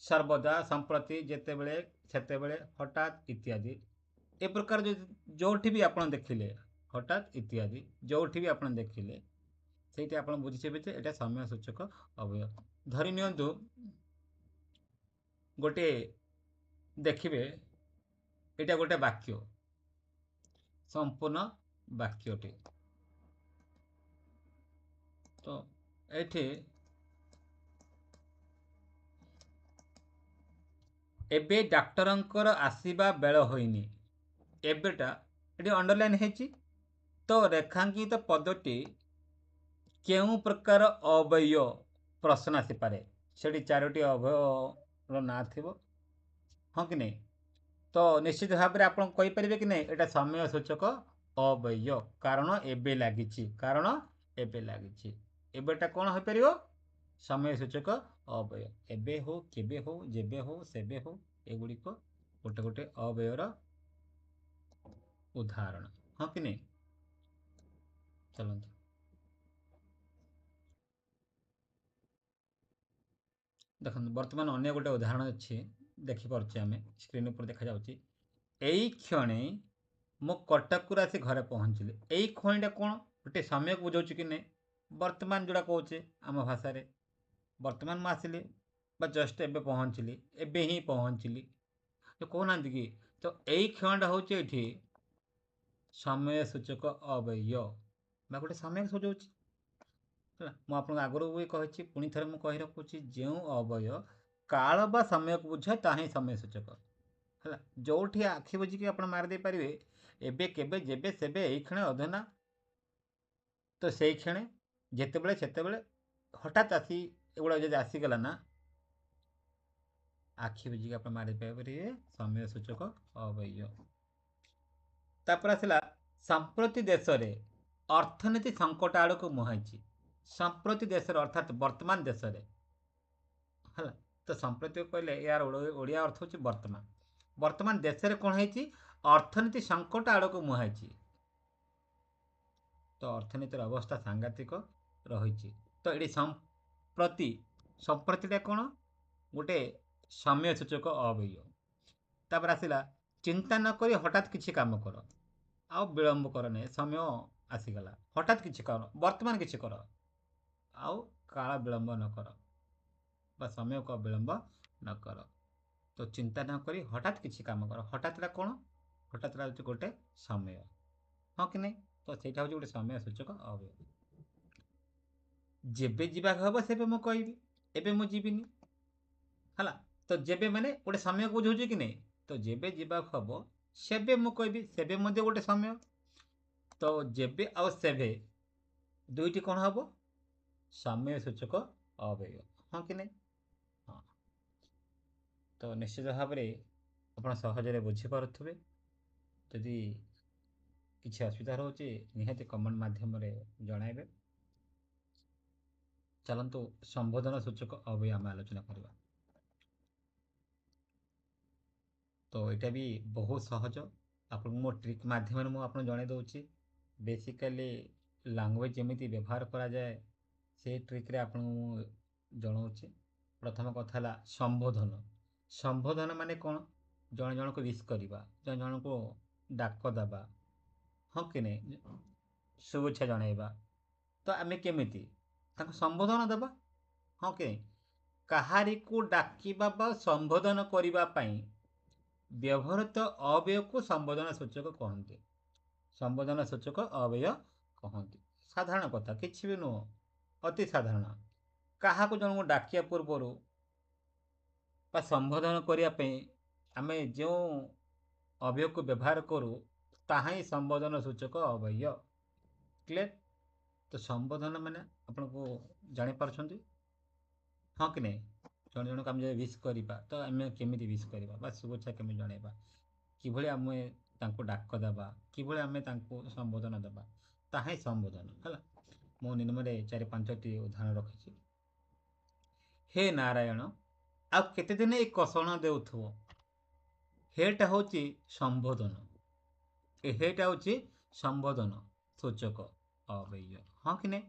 [SPEAKER 1] ସର୍ବଦା, ସମ୍ପ୍ରତି, ଯେତେବେଳେ, ସେତେବେଳେ, ହଠାତ୍ ଇତ୍ୟାଦି। ଏ ପ୍ରକାର ଯେଉଁଠି ବି ଆପଣ ଦେଖିଲେ ହଠାତ୍ ଇତ୍ୟାଦି, ଯେଉଁଠି ବି ଆପଣ ଦେଖିଲେ ସେଇଠି ଆପଣ ବୁଝିଯିବେ ଯେ ଏଇଟା ସମୟ ସୂଚକ ଅବୟବ। ଧରି ନିଅନ୍ତୁ ଗୋଟିଏ ଦେଖିବେ এটা ଗୋଟେ ବାକ୍ୟ, ସମ୍ପୂର୍ଣ୍ଣ ବାକ୍ୟଟି। ତ ଏଠି ଏବେ ଡାକ୍ତରଙ୍କର ଆସିବା ବେଳ ହୋଇନି, ଏବେଟା ଏଠି ଅଣ୍ଡରଲାଇନ୍ ହେଇଛି। ତ ରେଖାଙ୍କିତ ପଦଟି କେଉଁ ପ୍ରକାର ଅବୟବ ପ୍ରଶ୍ନ ଆସିପାରେ? ସେଠି ଚାରୋଟି ଅବୟବର ନାଁ ଥିବ। ହଁ କି ନାହିଁ? ତ ନିଶ୍ଚିତ ଭାବରେ ଆପଣ କହିପାରିବେ କି ନାହିଁ ଏଇଟା ସମୟ ସୂଚକ ଅବୟବ, କାରଣ ଏବେ ଲାଗିଛି। କାରଣ ଏବେ ଲାଗିଛି। ଏବେଟା କ'ଣ ହୋଇପାରିବ? ସମୟ ସୂଚକ ଅବୟବ। ଏବେ ହଉ, କେବେ ହଉ, ଯେବେ ହଉ, ସେବେ ହଉ, ଏଗୁଡ଼ିକ ଗୋଟେ ଗୋଟେ ଅବୟବର ଉଦାହରଣ। ହଁ କି ନାହିଁ? ଚାଲନ୍ତୁ ଦେଖନ୍ତୁ, ବର୍ତ୍ତମାନ ଅନ୍ୟ ଗୋଟେ ଉଦାହରଣ ଅଛି, ଦେଖିପାରୁଛେ ଆମେ, ସ୍କ୍ରିନ୍ ଉପରେ ଦେଖାଯାଉଛି। ଏଇ କ୍ଷଣେ ମୁଁ କଟକରୁ ଆସି ଘରେ ପହଞ୍ଚିଲି। ଏଇ କ୍ଷଣଟା କ'ଣ? ଗୋଟେ ସମୟକୁ ବୁଝାଉଛି କି ନାହିଁ? ବର୍ତ୍ତମାନ ଯେଉଁଟା କହୁଛେ ଆମ ଭାଷାରେ, ବର୍ତ୍ତମାନ ମୁଁ ଆସିଲି ବା ଜଷ୍ଟ ଏବେ ପହଞ୍ଚିଲି, ଏବେ ହିଁ ପହଞ୍ଚିଲି, ତ କହୁନାହାନ୍ତି କି? ତ ଏଇ କ୍ଷଣଟା ହେଉଛି ଏଠି ସମୟ ସୂଚକ ଅବୟବ ବା ଗୋଟେ ସମୟକୁ ସୂଚାଉଛି ହେଲା। ମୁଁ ଆପଣଙ୍କୁ ଆଗରୁ ବି କହିଛି, ପୁଣି ଥରେ ମୁଁ କହି ରଖୁଛି, ଯେଉଁ ଅବୟବ କାଳ ବା ସମୟକୁ ବୁଝାଏ ତାହା ହିଁ ସମୟ ସୂଚକ ହେଲା। ଯେଉଁଠି ଆଖି ବୁଝିକି ଆପଣ ମାରିଦେଇ ପାରିବେ ଏବେ, କେବେ, ଯେବେ, ସେବେ, ଏଇ କ୍ଷଣେ, ଅଧୁନା, ତ ସେଇ କ୍ଷଣେ, ଯେତେବେଳେ, ସେତେବେଳେ, ହଠାତ୍ ଆସି, ଏଗୁଡ଼ା ଯଦି ଆସିଗଲା ନା, ଆଖି ବୁଝିକି ଆପଣ ମାରି ପାରିବେ ସମୟ ସୂଚକ ଅବୟବ। ତାପରେ ଆସିଲା ସମ୍ପ୍ରତି ଦେଶରେ ଅର୍ଥନୀତି ସଙ୍କଟ ଆଡ଼କୁ ମୁହାଁଇଛି। ସମ୍ପ୍ରତି ଦେଶରେ ଅର୍ଥାତ୍ ବର୍ତ୍ତମାନ ଦେଶରେ ହେଲା। ତ ସମ୍ପ୍ରତି କହିଲେ ଏହାର ଓଡ଼ିଆ ଅର୍ଥ ହେଉଛି ବର୍ତ୍ତମାନ। ବର୍ତ୍ତମାନ ଦେଶରେ କ'ଣ ହେଇଛି? ଅର୍ଥନୀତି ସଙ୍କଟ ଆଡ଼କୁ ମୁହାଁଇଛି। ତ ଅର୍ଥନୀତିର ଅବସ୍ଥା ସାଂଘାତିକ ରହିଛି। ତ ଏଠି ସମ୍ପ୍ରତିଟା କ'ଣ? ଗୋଟେ ସମୟ ସୂଚକ ଅବୟବ। ତାପରେ ଆସିଲା ଚିନ୍ତା ନ କରି ହଠାତ୍ କିଛି କାମ କର। ଆଉ ବିଳମ୍ବ କର ନାହିଁ, ସମୟ ଆସିଗଲା, ହଠାତ୍ କିଛି କର, ବର୍ତ୍ତମାନ କିଛି କର, ଆଉ କାଳ ବିଳମ୍ବ ନ କର ବା ସମୟକୁ ବିଳମ୍ବ ନ କର। ତ ଚିନ୍ତା ନ କରି ହଠାତ୍ କିଛି କାମ କର। ହଠାତ୍ଟା କ'ଣ? ହଠାତ୍ଟା ହେଉଛି ଗୋଟେ ସମୟ। ହଁ କି ନାହିଁ? ତ ସେଇଟା ହେଉଛି ଗୋଟେ ସମୟ ସୂଚକ ଅବୟବ। ଯେବେ ଯିବାକୁ ହେବ ସେବେ ମୁଁ କହିବି, ଏବେ ମୁଁ ଯିବିନି ହେଲା। ତ ଯେବେ ମାନେ ଗୋଟେ ସମୟ ବୁଝାଉଛି କି ନାହିଁ, ତ ଯେବେ ଯିବାକୁ ହବ ସେବେ ମୁଁ କହିବି, ସେବେ ମଧ୍ୟ ଗୋଟେ ସମୟ। ତ ଯେବେ ଆଉ ସେବେ ଦୁଇଟି କ'ଣ ହବ? ସମୟ ସୂଚକ ଅବୟବ, ହଁ କି ନାହିଁ? ହଁ। ତ ନିଶ୍ଚିତ ଭାବରେ ଆପଣ ସହଜରେ ବୁଝିପାରୁଥିବେ। ଯଦି କିଛି ଅସୁବିଧା ରହୁଛି ନିହାତି କମେଣ୍ଟ ମାଧ୍ୟମରେ ଜଣାଇବେ। ଚାଲନ୍ତୁ ସମ୍ବୋଧନ ସୂଚକ ଅବୟବ ଆମେ ଆଲୋଚନା କରିବା। ତ ଏଇଟା ବି ବହୁତ ସହଜ, ଆପଣଙ୍କୁ ମୋ ଟ୍ରିକ୍ ମାଧ୍ୟମରେ ମୁଁ ଆପଣଙ୍କୁ ଜଣାଇ ଦେଉଛି। ବେସିକାଲି ଲାଙ୍ଗୁଏଜ୍ ଯେମିତି ବ୍ୟବହାର କରାଯାଏ ସେଇ ଟ୍ରିକ୍ରେ ଆପଣଙ୍କୁ ମୁଁ ଜଣାଉଛି। ପ୍ରଥମ କଥା ହେଲା ସମ୍ବୋଧନ। ସମ୍ବୋଧନ ମାନେ କ'ଣ? ଜଣେ ଜଣକୁ ୱିଶ୍ କରିବା, ଜଣେ ଜଣଙ୍କୁ ଡାକ ଦେବା, ହଁ କି ନାହିଁ, ଶୁଭେଚ୍ଛା ଜଣାଇବା। ତ ଆମେ କେମିତି ତାଙ୍କୁ ସମ୍ବୋଧନ ଦେବା, ହଁ କି ନାହିଁ? କାହାରିକୁ ଡାକିବା ବା ସମ୍ବୋଧନ କରିବା ପାଇଁ ବ୍ୟବହୃତ ଅବୟବକୁ ସମ୍ବୋଧନ ସୂଚକ କହନ୍ତି। ସମ୍ବୋଧନ ସୂଚକ ଅବୟବ କହନ୍ତି। ସାଧାରଣ କଥା, କିଛି ବି ନୁହଁ, ଅତି ସାଧାରଣ। କାହାକୁ ଜଣଙ୍କୁ ଡାକିବା ପୂର୍ବରୁ ବା ସମ୍ବୋଧନ କରିବା ପାଇଁ ଆମେ ଯେଉଁ ଅବୟବକୁ ବ୍ୟବହାର କରୁ ତାହା ହିଁ ସମ୍ବୋଧନ ସୂଚକ ଅବୟବ। କ୍ଲିୟର? ତ ସମ୍ବୋଧନ ମାନେ ଆପଣଙ୍କୁ ଜାଣିପାରୁଛନ୍ତି, ହଁ କି ନାହିଁ? ଜଣେ ଜଣକୁ ଆମେ ଯଦି ୱିଶ୍ କରିବା ତ ଆମେ କେମିତି ୱିଶ୍ କରିବା ବା ଶୁଭେଚ୍ଛା କେମିତି ଜଣାଇବା, କିଭଳି ଆମେ ତାଙ୍କୁ ଡାକ ଦେବା, କିଭଳି ଆମେ ତାଙ୍କୁ ସମ୍ବୋଧନ ଦେବା, ତାହା ହିଁ ସମ୍ବୋଧନ। ହେଲା, ମୁଁ ନିମ୍ନରେ 4-5ଟି ଉଦାହରଣ ରଖିଛି। ହେ ନାରାୟଣ, ଆଉ କେତେ ଦିନ ଏଇ କଷଣ ଦେଉଥିବ। ହେଟା ହେଉଛି ସମ୍ବୋଧନ, ହେଟା ହେଉଛି ସମ୍ବୋଧନ ସୂଚକ ଅବୟବ, ହଁ କି ନାହିଁ?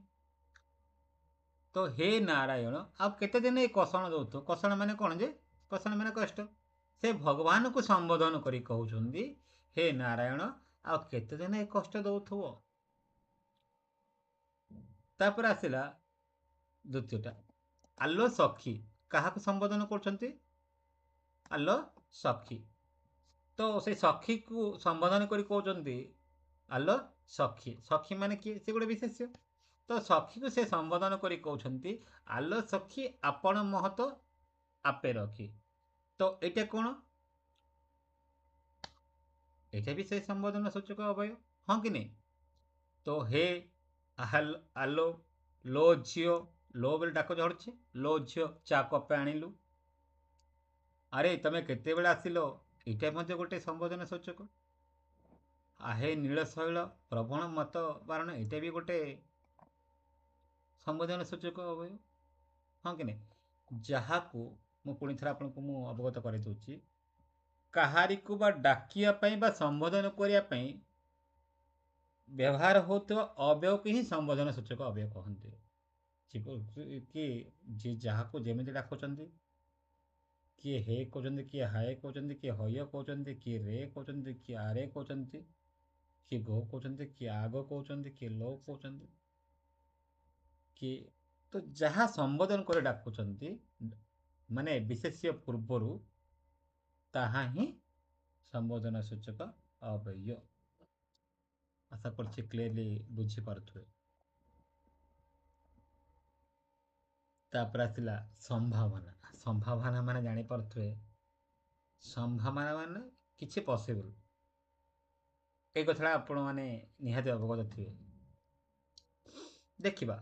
[SPEAKER 1] ତ ହେ ନାରାୟଣ, ଆଉ କେତେ ଦିନ ଏଇ କଷଣ ଦେଉଥିବ। କଷଣ ମାନେ କ'ଣ ଯେ? କଷଣ ମାନେ କଷ୍ଟ। ସେ ଭଗବାନଙ୍କୁ ସମ୍ବୋଧନ କରି କହୁଛନ୍ତି, ହେ ନାରାୟଣ, ଆଉ କେତେ ଦିନ ଏ କଷ୍ଟ ଦେଉଥିବ। ତାପରେ ଆସିଲା ଦ୍ୱିତୀୟଟା, ଆଲୋ ସଖୀ। କାହାକୁ ସମ୍ବୋଧନ କରୁଛନ୍ତି? ଆଲୋ ସଖୀ। ତ ସେ ସଖୀକୁ ସମ୍ବୋଧନ କରି କହୁଛନ୍ତି ଆଲୋ ସଖୀ। ସଖୀ ମାନେ କିଏ? ସେ ଗୋଟେ ବିଶେଷ୍ୟ। ତ ସଖୀକୁ ସେ ସମ୍ବୋଧନ କରି କହୁଛନ୍ତି ଆଲୋ ସଖୀ, ଆପଣ ମହତ ଆପେ ରଖି। ତ ଏଇଟା କ'ଣ? ଏଇଟା ବି ସେ ସମ୍ବୋଧନ ସୂଚକ ଅବୟବ, ହଁ କି ନାହିଁ? ତ ହେ, ଆଲୋ, ଲୋ ଝିଅ, ଲୋ ବୋଲି ଡାକ ଝଡ଼ୁଛି, ଲୋ ଝିଅ ଚା କପେ ଆଣିଲୁ, ଆରେ ତମେ କେତେବେଳେ ଆସିଲ, ଏଇଟା ମଧ୍ୟ ଗୋଟେ ସମ୍ବୋଧନ ସୂଚକ। ଆହେ ନୀଳ ଶୈଳ, ପ୍ରବଣ ମତ ବାରଣ, ଏଇଟା ବି ଗୋଟେ ସମ୍ବୋଧନ ସୂଚକ ଅବୟବ, ହଁ କି ନାହିଁ? ଯାହାକୁ ମୁଁ ପୁଣି ଥରେ ଆପଣଙ୍କୁ ମୁଁ ଅବଗତ କରାଇଦେଉଛି, କାହାରିକୁ ବା ଡାକିବା ପାଇଁ ବା ସମ୍ବୋଧନ କରିବା ପାଇଁ ବ୍ୟବହାର ହେଉଥିବା ଅବୟବକୁ ହିଁ ସମ୍ବୋଧନ ସୂଚକ ଅବୟବ କହନ୍ତି। କି ଯିଏ ଯାହାକୁ ଯେମିତି ଡାକୁଛନ୍ତି, କିଏ ହେ କହୁଛନ୍ତି, କିଏ ହାଏ କହୁଛନ୍ତି, କିଏ ହୟ କହୁଛନ୍ତି, କିଏ ରେ କହୁଛନ୍ତି, କିଏ ଆରେ କହୁଛନ୍ତି, କିଏ ଗୋ କହୁଛନ୍ତି, କିଏ ଆଗ କହୁଛନ୍ତି, କିଏ ଲୋ କହୁଛନ୍ତି, କିଏ ତ ଯାହା ସମ୍ବୋଧନ କରି ଡାକୁଛନ୍ତି ମାନେ ବିଶେଷ୍ୟ ପୂର୍ବରୁ, ତାହା ହିଁ ସମ୍ବୋଧନ ସୂଚକ ଅବୟବ। ଆଶା କରୁଛି କ୍ଲିୟରଲି ବୁଝିପାରୁଥିବେ। ତାପରେ ଆସିଲା ସମ୍ଭାବନା। ସମ୍ଭାବନା ମାନେ ଜାଣିପାରୁଥିବେ, ସମ୍ଭାବନା ମାନେ କିଛି ପସିବଲ। এই କଥାଟା ଆପଣମାନେ ନିହାତି ଅବଗତ ଥିବେ। ଦେଖିବା,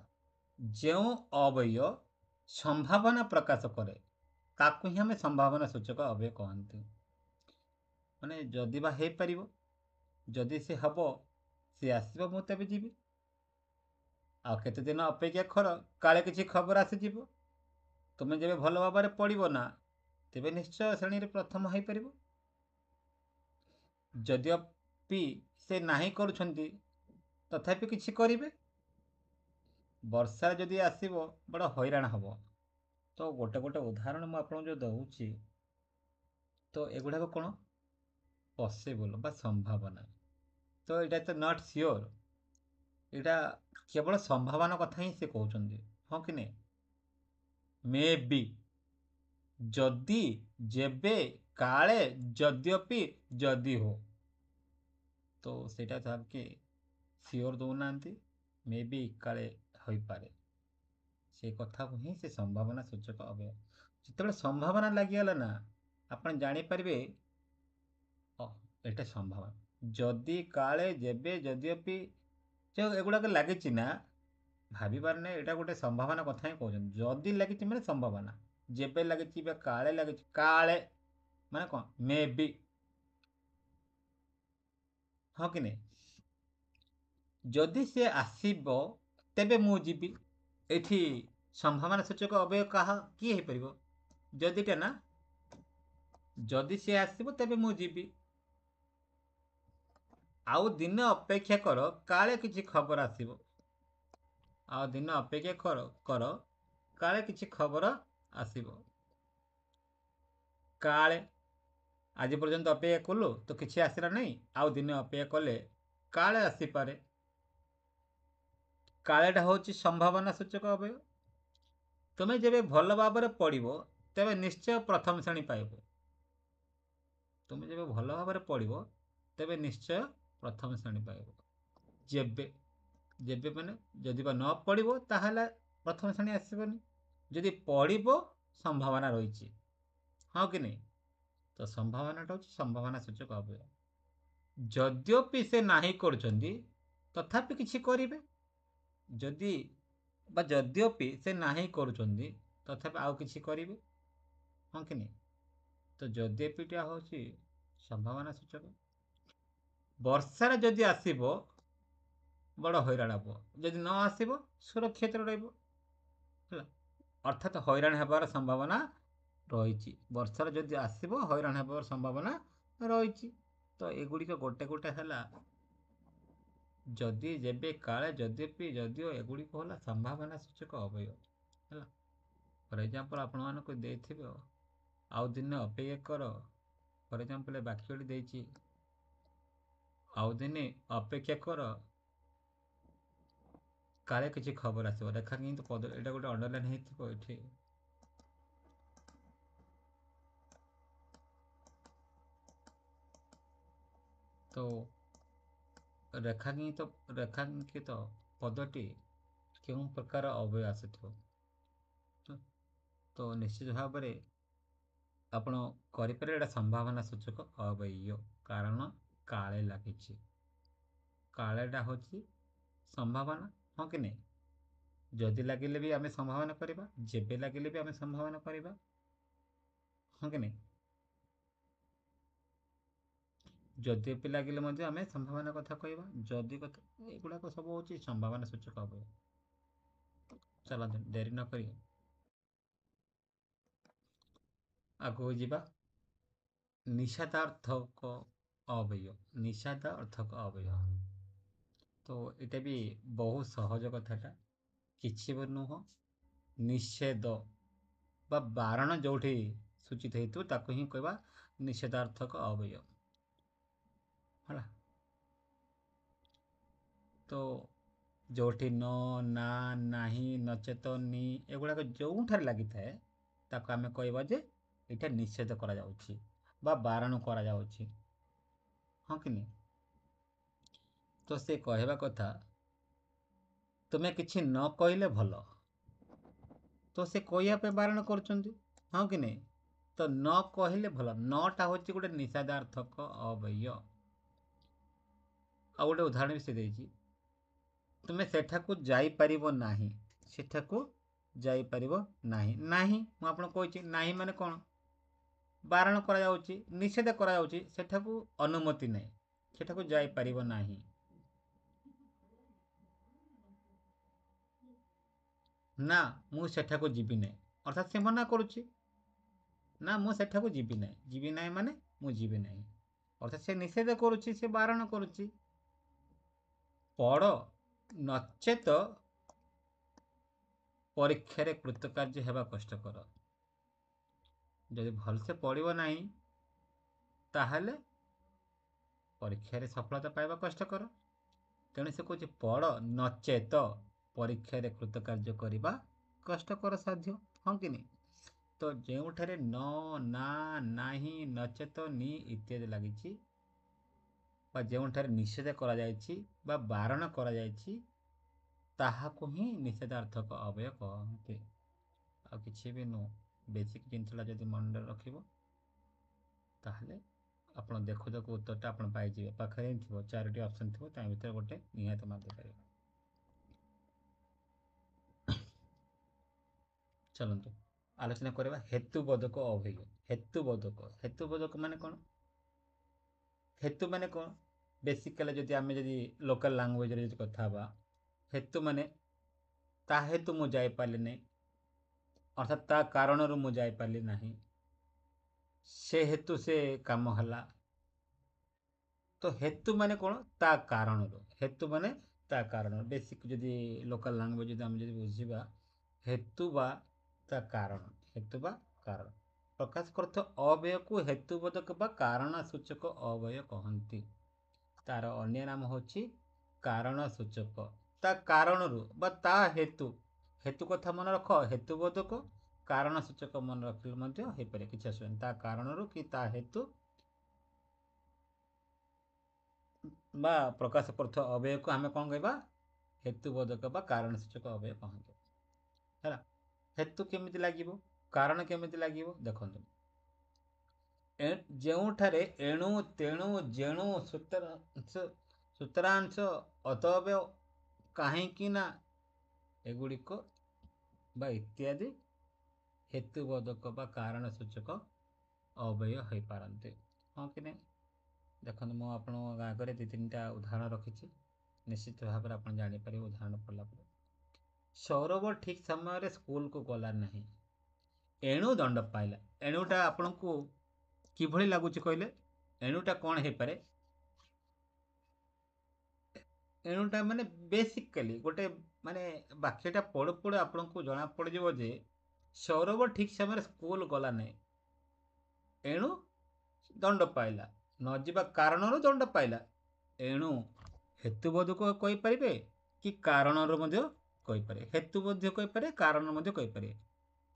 [SPEAKER 1] ଯେଉଁ ଅବୟବ ସମ୍ଭାବନା ପ୍ରକାଶ କରେ ତାକୁ ହିଁ ଆମେ ସମ୍ଭାବନା ସୂଚକ ଅବୟବ କହନ୍ତି। ମାନେ ଯଦି ବା ହେଇପାରିବ, ଯଦି ସେ ହେବ, ସେ ଆସିବ, ମୁଁ ତେବେ ଯିବି। ଆଉ କେତେ ଦିନ ଅପେକ୍ଷା କର, କାଳେ କିଛି ଖବର ଆସିଯିବ। ତୁମେ ଯେବେ ଭଲ ଭାବରେ ପଢ଼ିବ ନା, ତେବେ ନିଶ୍ଚୟ ଶ୍ରେଣୀରେ ପ୍ରଥମ ହୋଇପାରିବ। ଯଦ୍ୟପି ସେ ନାହିଁ କରୁଛନ୍ତି, ତଥାପି କିଛି କରିବେ। ବର୍ଷାରେ ଯଦି ଆସିବ, ବଡ଼ ହଇରାଣ ହେବ। ତ ଗୋଟେ ଗୋଟେ ଉଦାହରଣ ମୁଁ ଆପଣଙ୍କୁ ଯେଉଁ ଦେଉଛି, ତ ଏଗୁଡ଼ାକ କ'ଣ? ପସିବଲ ବା ସମ୍ଭାବନା। ତ ଏଇଟା ତ ନଟ୍ ସିଓର, ଏଇଟା କେବଳ ସମ୍ଭାବନା କଥା ହିଁ ସେ କହୁଛନ୍ତି, ହଁ କି ନାହିଁ? ମେ ବି, ଯଦି, ଯେବେ, କାଳେ, ଯଦ୍ୟପି, ଯଦି ହୋ। ତ ସେଇଟା ତାହାକେ ସିଓର ଦେଉନାହାନ୍ତି, ମେ ବି, କାଳେ ହୋଇପାରେ, ସେ କଥାକୁ ହିଁ ସେ ସମ୍ଭାବନା ସୂଚକ ଅବୟବ। ଯେତେବେଳେ ସମ୍ଭାବନା ଲାଗିଗଲା ନା ଆପଣ ଜାଣିପାରିବେ ଏଇଟା ସମ୍ଭାବନା। ଯଦି କାଳେ ଯେବେ ଯଦ୍ୟପି ଯେଉଁ ଏଗୁଡ଼ାକ ଲାଗିଛି ନା ଭାବିବାର ନାହିଁ, ଏଇଟା ଗୋଟେ ସମ୍ଭାବନା କଥା ହିଁ କହୁଛନ୍ତି। ଯଦି ଲାଗିଛି ମାନେ ସମ୍ଭାବନା, ଯେବେ ଲାଗିଛି ବା କାଳେ ଲାଗିଛି, କାଳେ ମାନେ କ'ଣ ମେ ବି, ହଁ କି ନାହିଁ? ଯଦି ସେ ଆସିବ ତେବେ ମୁଁ ଯିବି। ଏଠି ସମ୍ଭାବନା ସୂଚକ ଅବୟବ କାହା କିଏ ହେଇପାରିବ? ଯଦିଟା ନା, ଯଦି ସେ ଆସିବ ତେବେ ମୁଁ ଯିବି। ଆଉ ଦିନ ଅପେକ୍ଷା କର, କାଳେ କିଛି ଖବର ଆସିବ। ଆଉ ଦିନ ଅପେକ୍ଷା କର କାଳେ କିଛି ଖବର ଆସିବ। କାଳେ ଆଜି ପର୍ଯ୍ୟନ୍ତ ଅପେକ୍ଷା କଲୁ ତ କିଛି ଆସିଲା ନାହିଁ, ଆଉ ଦିନ ଅପେକ୍ଷା କଲେ କାଳେ ଆସିପାରେ। କାଳେଟା ହେଉଛି ସମ୍ଭାବନା ସୂଚକ ଅବୟବ। ତୁମେ ଯେବେ ଭଲ ଭାବରେ ପଢ଼ିବ ତେବେ ନିଶ୍ଚୟ ପ୍ରଥମ ଶ୍ରେଣୀ ପାଇବ। ତୁମେ ଯେବେ ଭଲ ଭାବରେ ପଢ଼ିବ ତେବେ ନିଶ୍ଚୟ ପ୍ରଥମ ଶ୍ରେଣୀ ପାଇବ। ଯେବେ ଯେବେ ମାନେ ଯଦି ବା ନ ପଢ଼ିବ ତାହେଲେ ପ୍ରଥମ ଶ୍ରେଣୀ ଆସିବନି। ଯଦି ପଢ଼ିବ ସମ୍ଭାବନା ରହିଛି, ହଁ କି ନାହିଁ? ତ ସମ୍ଭାବନାଟା ହେଉଛି ସମ୍ଭାବନା ସୂଚକ ଅବୟବ। ଯଦ୍ୟପି ସେ ନାହିଁ କରୁଛନ୍ତି ତଥାପି କିଛି କରିବେ। ଯଦି ବା ଯଦ୍ୟପି ସେ ନାହିଁ କରୁଛନ୍ତି ତଥାପି ଆଉ କିଛି କରିବେ, ହଁ କି ନାହିଁ? ତ ଯଦ୍ୟପିଟା ହେଉଛି ସମ୍ଭାବନା ସୂଚକ। ବର୍ଷାରେ ଯଦି ଆସିବ ବଡ଼ ହଇରାଣ ହେବ, ଯଦି ନ ଆସିବ ସୁରକ୍ଷିତ ରହିବ, ହେଲା। ଅର୍ଥାତ୍ ହଇରାଣ ହେବାର ସମ୍ଭାବନା ରହିଛି। ବର୍ଷାରେ ଯଦି ଆସିବ ହଇରାଣ ହେବାର ସମ୍ଭାବନା ରହିଛି। ତ ଏଗୁଡ଼ିକ ଗୋଟେ ଗୋଟେ ହେଲା ଯଦି, ଯେବେ, କାଳେ, ଯଦ୍ୟପି, ଯଦିଓ, ଏଗୁଡ଼ିକ ହେଲା ସମ୍ଭାବନା ସୂଚକ ଅବୟବ, ହେଲା। ଫର ଏକ୍ଜାମ୍ପଲ୍ ଆପଣମାନଙ୍କୁ ଦେଇଥିବେ ଆଉ ଦିନେ ଅପେକ୍ଷା କର। ଫର ଏକ୍ଜାମ୍ପଲ୍ ଏ ବାକ୍ୟଟି ଦେଇଛି ଆଉ ଦିନେ ଅପେକ୍ଷା କର କାଳେ କିଛି ଖବର ଆସିବ। ରେଖା କିନ୍ତୁ ପଦ ଏଇଟା ଗୋଟେ ଅଣ୍ଡରଲାଇନ୍ ହେଇଥିବ ଏଠି। ତ ରେଖାଙ୍କିତ ପଦଟି କେଉଁ ପ୍ରକାର ଅବୟବ ଆସିଥିବ? ତ ନିଶ୍ଚିତ ଭାବରେ ଆପଣ କରିପାରିବେ ଏଇଟା ସମ୍ଭାବନା ସୂଚକ ଅବୟବ, କାରଣ କାଳେ ଲାଗିଛି। କାଳେଟା ହେଉଛି ସମ୍ଭାବନା, ହଁ କି ନାହିଁ? ଯଦି ଲାଗିଲେ ବି ଆମେ ସମ୍ଭାବନା କରିବା, ଯେବେ ଲାଗିଲେ ବି ଆମେ ସମ୍ଭାବନା କରିବା, ହଁ କି ନାହିଁ? ଯଦ୍ୟପି ଲାଗିଲେ ମଧ୍ୟ ଆମେ ସମ୍ଭାବନା କଥା କହିବା, ଯଦି କଥା, ଏଗୁଡ଼ାକ ସବୁ ହେଉଛି ସମ୍ଭାବନା ସୂଚକ ଅବୟବ। ଚାଲନ୍ତୁ ଡେରି ନ କରି ଆଗକୁ ଯିବା। ନିଷେଧାର୍ଥକ ଅବୟବ। ନିଷେଧାର୍ଥକ ଅବୟବ, ତ ଏଇଟା ବି ବହୁତ ସହଜ କଥାଟା, କିଛି ବି ନୁହଁ। ନିଷେଧ ବା ବାରଣ ଯେଉଁଠି ସୂଚିତ ହେଇଥିବ ତାକୁ ହିଁ କହିବା ନିଷେଧାର୍ଥକ ଅବୟବ, ହେଲା। ତ ଯେଉଁଠି ନ, ନା, ନାହିଁ, ନଚେତ, ନି ଏଗୁଡ଼ାକ ଯେଉଁଠାରେ ଲାଗିଥାଏ ତାକୁ ଆମେ କହିବା ଯେ ଏଇଟା ନିଷେଧ କରାଯାଉଛି ବା ବାରଣ କରାଯାଉଛି, ହଁ କି ନାହିଁ? ତ ସେ କହିବା କଥା ତୁମେ କିଛି ନ କହିଲେ ଭଲ, ତ ସେ କହିବା ପାଇଁ ବାରଣ କରୁଛନ୍ତି, ହଁ କି ନାହିଁ? ତ ନ କହିଲେ ଭଲ, ନଟା ହେଉଛି ଗୋଟେ ନିଷେଧାର୍ଥକ ଅବୟବ। ଆଉ ଗୋଟେ ଉଦାହରଣ ବି ସେ ଦେଇଛି, ତୁମେ ସେଠାକୁ ଯାଇପାରିବ ନାହିଁ। ସେଠାକୁ ଯାଇପାରିବ ନାହିଁ। ନାହିଁ ମୁଁ ଆପଣଙ୍କୁ କହିଛି, ନାହିଁ ମାନେ କ'ଣ? ବାରଣ କରାଯାଉଛି, ନିଷେଧ କରାଯାଉଛି, ସେଠାକୁ ଅନୁମତି ନାହିଁ, ସେଠାକୁ ଯାଇପାରିବ ନାହିଁ। ନା ମୁଁ ସେଠାକୁ ଯିବି ନାହିଁ, ଅର୍ଥାତ୍ ସେ ମନା କରୁଛି, ନା ମୁଁ ସେଠାକୁ ଯିବି ନାହିଁ। ଯିବି ନାହିଁ ମାନେ ମୁଁ ଯିବି ନାହିଁ, ଅର୍ଥାତ୍ ସେ ନିଷେଧ କରୁଛି, ସେ ବାରଣ କରୁଛି। ପଢ଼ ନଚେତ ପରୀକ୍ଷାରେ କୃତକାର୍ଯ୍ୟ ହେବା କଷ୍ଟକର। ଯଦି ଭଲସେ ପଢ଼ିବ ନାହିଁ ତାହେଲେ ପରୀକ୍ଷାରେ ସଫଳତା ପାଇବା କଷ୍ଟକର। ତେଣୁ ସେ କହୁଛି ପଢ଼ ନଚେତ ପରୀକ୍ଷାରେ କୃତକାର୍ଯ୍ୟ କରିବା କଷ୍ଟକର ସାଧ୍ୟ, ହଁ କି ନାହିଁ? ତ ଯେଉଁଠାରେ ନ, ନା, ନାହିଁ, ନଚେତ, ନି ଇତ୍ୟାଦି ଲାଗିଛି ବା ଯେଉଁଠାରେ ନିଷେଧ କରାଯାଇଛି ବା ବାରଣ କରାଯାଇଛି ତାହାକୁ ହିଁ ନିଷେଧାର୍ଥକ ଅବୟବ କହନ୍ତି, ଆଉ କିଛି ବି ନୁହଁ। बेसिक जिनसटा जदि मन रखिब ताहले ଆପଣ ଦେଖୁ ଦେଖୁ ଉତ୍ତରଟା ଆପଣ ପାଇଯିବେ। ପାଖରେ ହିଁ ଥିବ, 4ଟି ଅପସନ୍ ଥିବ, ତା ଭିତରେ ଗୋଟେ ନିହାତି ମାରି ଦେଇପାରିବେ। ଚାଲନ୍ତୁ ଆଲୋଚନା କରିବା ହେତୁବୋଧକ ଅଭେୟ। ହେତୁବୋଧକ ମାନେ କ'ଣ? ହେତୁ ମାନେ କ'ଣ? ବେସିକାଲି ଯଦି ଆମେ ଯଦି ଲୋକାଲ ଲାଙ୍ଗୁଏଜରେ ଯଦି କଥା ହେବା, ହେତୁ ମାନେ ତା ହେତୁ ମୁଁ ଯାଇପାରିଲି ନାହିଁ, ଅର୍ଥାତ୍ ତା କାରଣରୁ ମୁଁ ଯାଇପାରିଲି ନାହିଁ, ସେ ହେତୁ ସେ କାମ ହେଲା। ତ ହେତୁ ମାନେ କ'ଣ? ତା କାରଣରୁ। ହେତୁ ମାନେ ତା କାରଣ। ବେସିକ୍ ଯଦି ଲୋକାଲ ଲାଙ୍ଗୁଏଜ ଯଦି ଆମେ ଯଦି ବୁଝିବା, ହେତୁ ବା ତା କାରଣ। ହେତୁ ବା କାରଣ ପ୍ରକାଶ କରୁଥିବା ଅବୟକୁ ହେତୁବୋଧକ ବା କାରଣ ସୂଚକ ଅବୟ କହନ୍ତି। ତାର ଅନ୍ୟ ନାମ ହେଉଛି କାରଣ ସୂଚକ। ତା କାରଣରୁ ବା ତା ହେତୁ, ହେତୁ କଥା ମନେ ରଖ, ହେତୁବୋଧକ, କାରଣ ସୂଚକ ମନେ ରଖିଲେ ମଧ୍ୟ ହେଇପାରେ, କିଛି ଅସୁବିଧା ନାହିଁ। ତା କାରଣରୁ କି ତା ହେତୁ ବା ପ୍ରକାଶ କରୁଥିବା ଅବୟକୁ ଆମେ କ'ଣ କହିବା? ହେତୁବୋଧକ ବା କାରଣ ସୂଚକ ଅବୟ କହନ୍ତି। ହେଲା, ହେତୁ କେମିତି ଲାଗିବ, କାରଣ କେମିତି ଲାଗିବ? ଦେଖନ୍ତୁ, ଯେଉଁଠାରେ ଏଣୁ ତେଣୁ ଯେଣୁ ସୂତ୍ରାଂଶ ଅତଅବୟ କାହିଁକି ନା ଏଗୁଡ଼ିକ ବା ଇତ୍ୟାଦି ହେତୁବୋଧକ ବା କାରଣ ସୂଚକ ଅବୟ ହୋଇପାରନ୍ତି। ହଁ କି ନାହିଁ? ଦେଖନ୍ତୁ, ମୁଁ ଆପଣଙ୍କ ଆଗରେ 2-3ଟା ଉଦାହରଣ ରଖିଛି, ନିଶ୍ଚିତ ଭାବରେ ଆପଣ ଜାଣିପାରିବେ ଉଦାହରଣ ପଢ଼ିଲା ପରେ। ସୌରଭ ଠିକ୍ ସମୟରେ ସ୍କୁଲକୁ ଗଲା ନାହିଁ, ଏଣୁ ଦଣ୍ଡ ପାଇଲା। ଏଣୁଟା ଆପଣଙ୍କୁ କିଭଳି ଲାଗୁଛି କହିଲେ? ଏଣୁଟା କ'ଣ ହେଇପାରେ? ଏଣୁଟା ମାନେ ବେସିକାଲି ଗୋଟେ ମାନେ ବାକ୍ୟଟା ପଢ଼ୁ ପଢ଼ୁ ଆପଣଙ୍କୁ ଜଣା ପଡ଼ିଯିବ ଯେ ସୌରଭ ଠିକ୍ ସମୟରେ ସ୍କୁଲ ଗଲା ନାହିଁ, ଏଣୁ ଦଣ୍ଡ ପାଇଲା। ନ ଯିବା କାରଣରୁ ଦଣ୍ଡ ପାଇଲା। ଏଣୁ ହେତୁବୋଧକ କହିପାରିବେ କି କାରଣରୁ ମଧ୍ୟ କହିପାରେ। ହେତୁ ମଧ୍ୟ କହିପାରେ, କାରଣ ମଧ୍ୟ କହିପାରେ।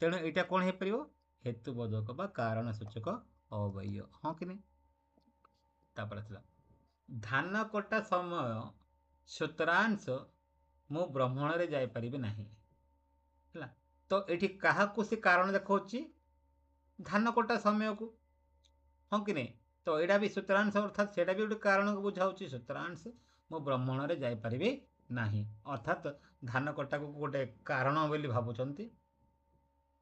[SPEAKER 1] ତେଣୁ ଏଇଟା କ'ଣ ହେଇପାରିବ? ହେତୁବୋଧକ ବା କାରଣ ସୂଚକ ଅବୟ। ହଁ କି ନାହିଁ? ତାପରେ ଥିଲା ଧାନ କଟା ସମୟ ସୂତ୍ରାଂଶ ମୁଁ ଭ୍ରମଣରେ ଯାଇପାରିବି ନାହିଁ। ହେଲା, ତ ଏଠି କାହାକୁ ସେ କାରଣ ଦେଖାଉଛି? ଧାନ କଟା ସମୟକୁ। ହଁ କି ନାହିଁ? ତ ଏଇଟା ବି ସୂତ୍ରାଂଶ, ଅର୍ଥାତ୍ ସେଇଟା ବି ଗୋଟେ କାରଣକୁ ବୁଝାଉଛି। ସୂତ୍ରାଂଶ ମୁଁ ଭ୍ରମଣରେ ଯାଇପାରିବି ନାହିଁ, ଅର୍ଥାତ୍ ଧାନ କଟାକୁ ଗୋଟେ କାରଣ ବୋଲି ଭାବୁଛନ୍ତି,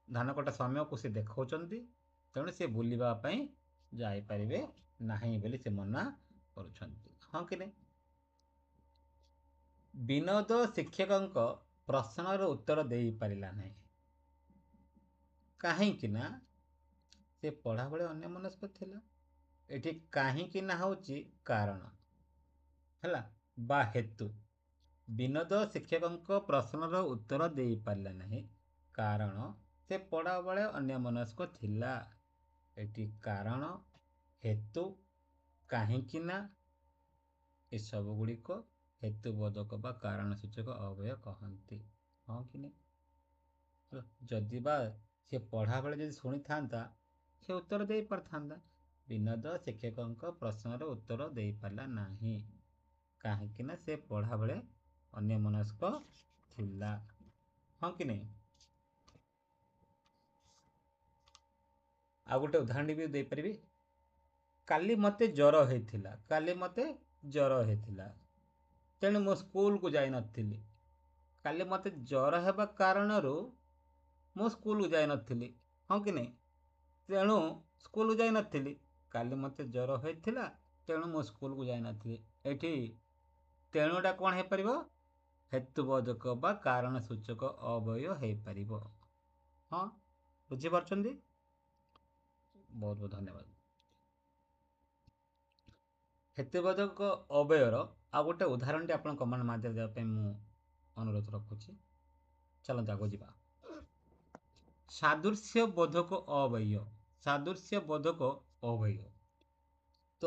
[SPEAKER 1] ଧାନ କଟା ସମୟକୁ ସେ ଦେଖାଉଛନ୍ତି, ତେଣୁ ସେ ବୁଲିବା ପାଇଁ ଯାଇପାରିବେ ନାହିଁ ବୋଲି ସେ ମନା କରୁଛନ୍ତି। ହଁ କି ନାହିଁ? ବିନୋଦ ଶିକ୍ଷକଙ୍କ ପ୍ରଶ୍ନର ଉତ୍ତର ଦେଇପାରିଲା ନାହିଁ, କାହିଁକି ନା ସେ ପଢ଼ାବେଳେ ଅନ୍ୟମନସ୍କ ଥିଲା। ଏଠି କାହିଁକି ନା ହେଉଛି କାରଣ, ହେଲା, ବା ହେତୁ। ବିନୋଦ ଶିକ୍ଷକଙ୍କ ପ୍ରଶ୍ନର ଉତ୍ତର ଦେଇପାରିଲା ନାହିଁ କାରଣ ସେ ପଢ଼ାବେଳେ ଅନ୍ୟମନସ୍କ ଥିଲା। ଏଠି କାରଣ, ହେତୁ, କାହିଁକି ନା ଏସବୁ ଗୁଡ଼ିକ ହେତୁବୋଧକ ବା କାରଣ ସୂଚକ ଅବୟ କହନ୍ତି। ହଁ କି ନାହିଁ? ଯଦି ବା ସେ ପଢ଼ାବେଳେ ଯଦି ଶୁଣିଥାନ୍ତା, ସେ ଉତ୍ତର ଦେଇପାରିଥାନ୍ତା। ବିନୋଦ ଶିକ୍ଷକଙ୍କ ପ୍ରଶ୍ନର ଉତ୍ତର ଦେଇପାରିଲା ନାହିଁ, କାହିଁକି ନା ସେ ପଢ଼ାବେଳେ ଅନ୍ୟମନସ୍କ ଥିଲା। ହଁ କି ନାହିଁ? ଆଉ ଗୋଟେ ଉଦାହରଣ ବି ଦେଇପାରିବି। କାଲି ମୋତେ ଜ୍ୱର ହେଇଥିଲା, ତେଣୁ ମୁଁ ସ୍କୁଲକୁ ଯାଇନଥିଲି। କାଲି ମୋତେ ଜ୍ୱର ହେବା କାରଣରୁ ମୁଁ ସ୍କୁଲକୁ ଯାଇନଥିଲି। ହଁ କି ନାହିଁ? ତେଣୁ ସ୍କୁଲକୁ ଯାଇନଥିଲି। କାଲି ମୋତେ ଜ୍ୱର ହୋଇଥିଲା, ତେଣୁ ମୁଁ ସ୍କୁଲକୁ ଯାଇନଥିଲି। ଏଠି ତେଣୁଟା କ'ଣ ହେଇପାରିବ? ହେତୁବୋଧକ ବା କାରଣ ସୂଚକ ଅବୟ ହେଇପାରିବ। ହଁ, ବୁଝିପାରୁଛନ୍ତି? ବହୁତ ବହୁତ ଧନ୍ୟବାଦ। ହେତୁବୋଧକ ଅବୟର ଆଉ ଗୋଟେ ଉଦାହରଣଟି ଆପଣ କମେଣ୍ଟ ମାଧ୍ୟମରେ ଦେବା ପାଇଁ ମୁଁ ଅନୁରୋଧ ରଖୁଛି। ଚାଲନ୍ତୁ ଆଗକୁ ଯିବା। ସାଦୃଶ୍ୟ ବୋଧକ ଅବୟ। ସାଦୃଶ୍ୟ ବୋଧକ ଅବୟ। ତ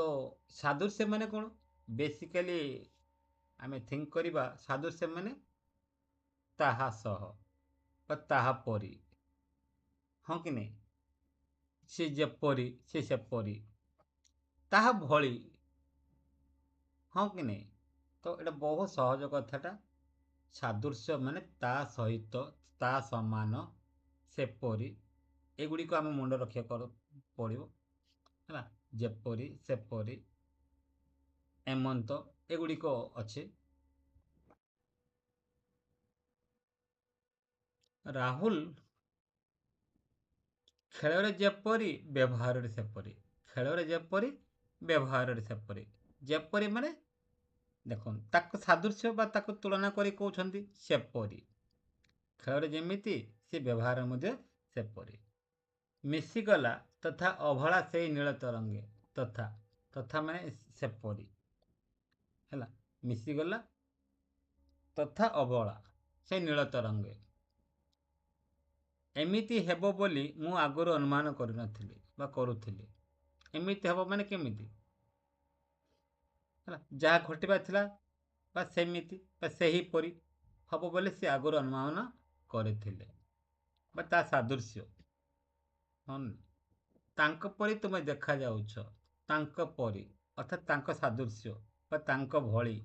[SPEAKER 1] ସାଦୃଶ୍ୟ ମାନେ କ'ଣ? ବେସିକାଲି ଆମେ ଥିଙ୍କ କରିବା, ସାଦୃଶ୍ୟ ମାନେ ତାହା ସହ ବା ତାହା ପରି। ହଁ କି ନାହିଁ? ସେ ଯେପରି, ସେ ସେପରି, ତାହା ଭଳି। ହଁ କି ନାହିଁ? ତ ଏଇଟା ବହୁତ ସହଜ କଥାଟା। ସାଦୃଶ୍ୟ ମାନେ ତା ସହିତ, ତା ସମାନ, ସେପରି, ଏଗୁଡ଼ିକ ଆମେ ମୁଣ୍ଡ ରଖିବା ପଡ଼ିବ ହେଲା। ଯେପରି ସେପରି ଏମନ୍ତ ଏଗୁଡ଼ିକ ଅଛି। ରାହୁଲ ଖେଳରେ ଯେପରି ବ୍ୟବହାରରେ ସେପରି। ଖେଳରେ ଯେପରି ବ୍ୟବହାରରେ ସେପରି। ଯେପରି ମାନେ ଦେଖନ୍ତୁ ତାକୁ ସାଦୃଶ୍ୟ ବା ତାକୁ ତୁଳନା କରି କହୁଛନ୍ତି ସେପରି। ଖେଳରେ ଯେମିତି ସେ ବ୍ୟବହାର ମଧ୍ୟ ସେପରି। ମିଶିଗଲା ତଥା ଅଭଳା ସେଇ ନୀଳ ତରଙ୍ଗେ। ତଥା ତଥା ମାନେ ସେପରି ହେଲା। ମିଶିଗଲା ତଥା ଅବଳା ସେଇ ନୀଳ ତରଙ୍ଗେ। ଏମିତି ହେବ ବୋଲି ମୁଁ ଆଗରୁ ଅନୁମାନ କରିନଥିଲି ବା କରୁଥିଲି। ଏମିତି ହେବ ମାନେ କେମିତି ହେଲା, ଯାହା ଘଟିବାର ଥିଲା ବା ସେମିତି ବା ସେହିପରି ହେବ ବୋଲି ସେ ଆଗରୁ ଅନୁମାନ କରିଥିଲେ ବା ତା ସାଦୃଶ୍ୟ। ହଁ, ତାଙ୍କ ପରି ତୁମେ ଦେଖାଯାଉଛ। ତାଙ୍କ ପରି ଅର୍ଥାତ୍ ତାଙ୍କ ସାଦୃଶ୍ୟ ବା ତାଙ୍କ ଭଳି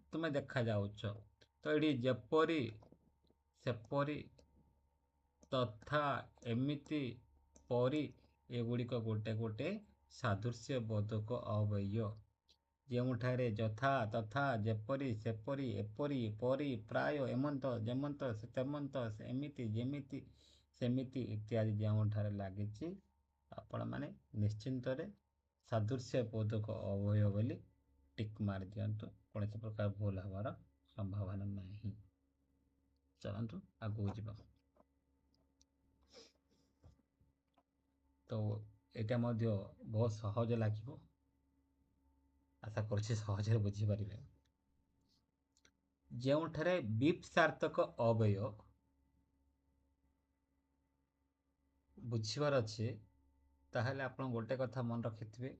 [SPEAKER 1] ତୁମେ ଦେଖାଯାଉଛ। ତ ଏଠି ଯେପରି ସେପରି ତଥା ଏମିତି ପରି ଏଗୁଡ଼ିକ ଗୋଟେ ଗୋଟେ ସାଦୃଶ୍ୟ ବୋଧକ ଅବୟବ। ଯେଉଁଠାରେ ଯଥା ତଥା ଯେପରି ସେପରି ଏପରି ପରି ପ୍ରାୟ ଏମନ୍ତ ଯେମନ୍ତ ତେମନ୍ତ ଏମିତି ଯେମିତି ସେମିତି ଇତ୍ୟାଦି ଯେଉଁଠାରେ ଲାଗିଛି ଆପଣମାନେ ନିଶ୍ଚିନ୍ତରେ ସାଦୃଶ୍ୟ ବୋଧକ ଅବୟବ ବୋଲି ଟିକ୍ ମାରି ଦିଅନ୍ତୁ। କୌଣସି ପ୍ରକାର ଭୁଲ ହେବାର ସମ୍ଭାବନା ନାହିଁ। ଚାଲନ୍ତୁ ଆଗକୁ ଯିବା। ତ ଏଇଟା ମଧ୍ୟ ବହୁତ ସହଜ ଲାଗିବ। ଆଶା କରୁଛି ସହଜରେ ବୁଝିପାରିବେ। ଯେଉଁଠାରେ ବିପସାର୍ଥକ ଅବୟବ ବୁଝିବାର ଅଛି ତାହେଲେ ଆପଣ ଗୋଟେ କଥା ମନେ ରଖିଥିବେ,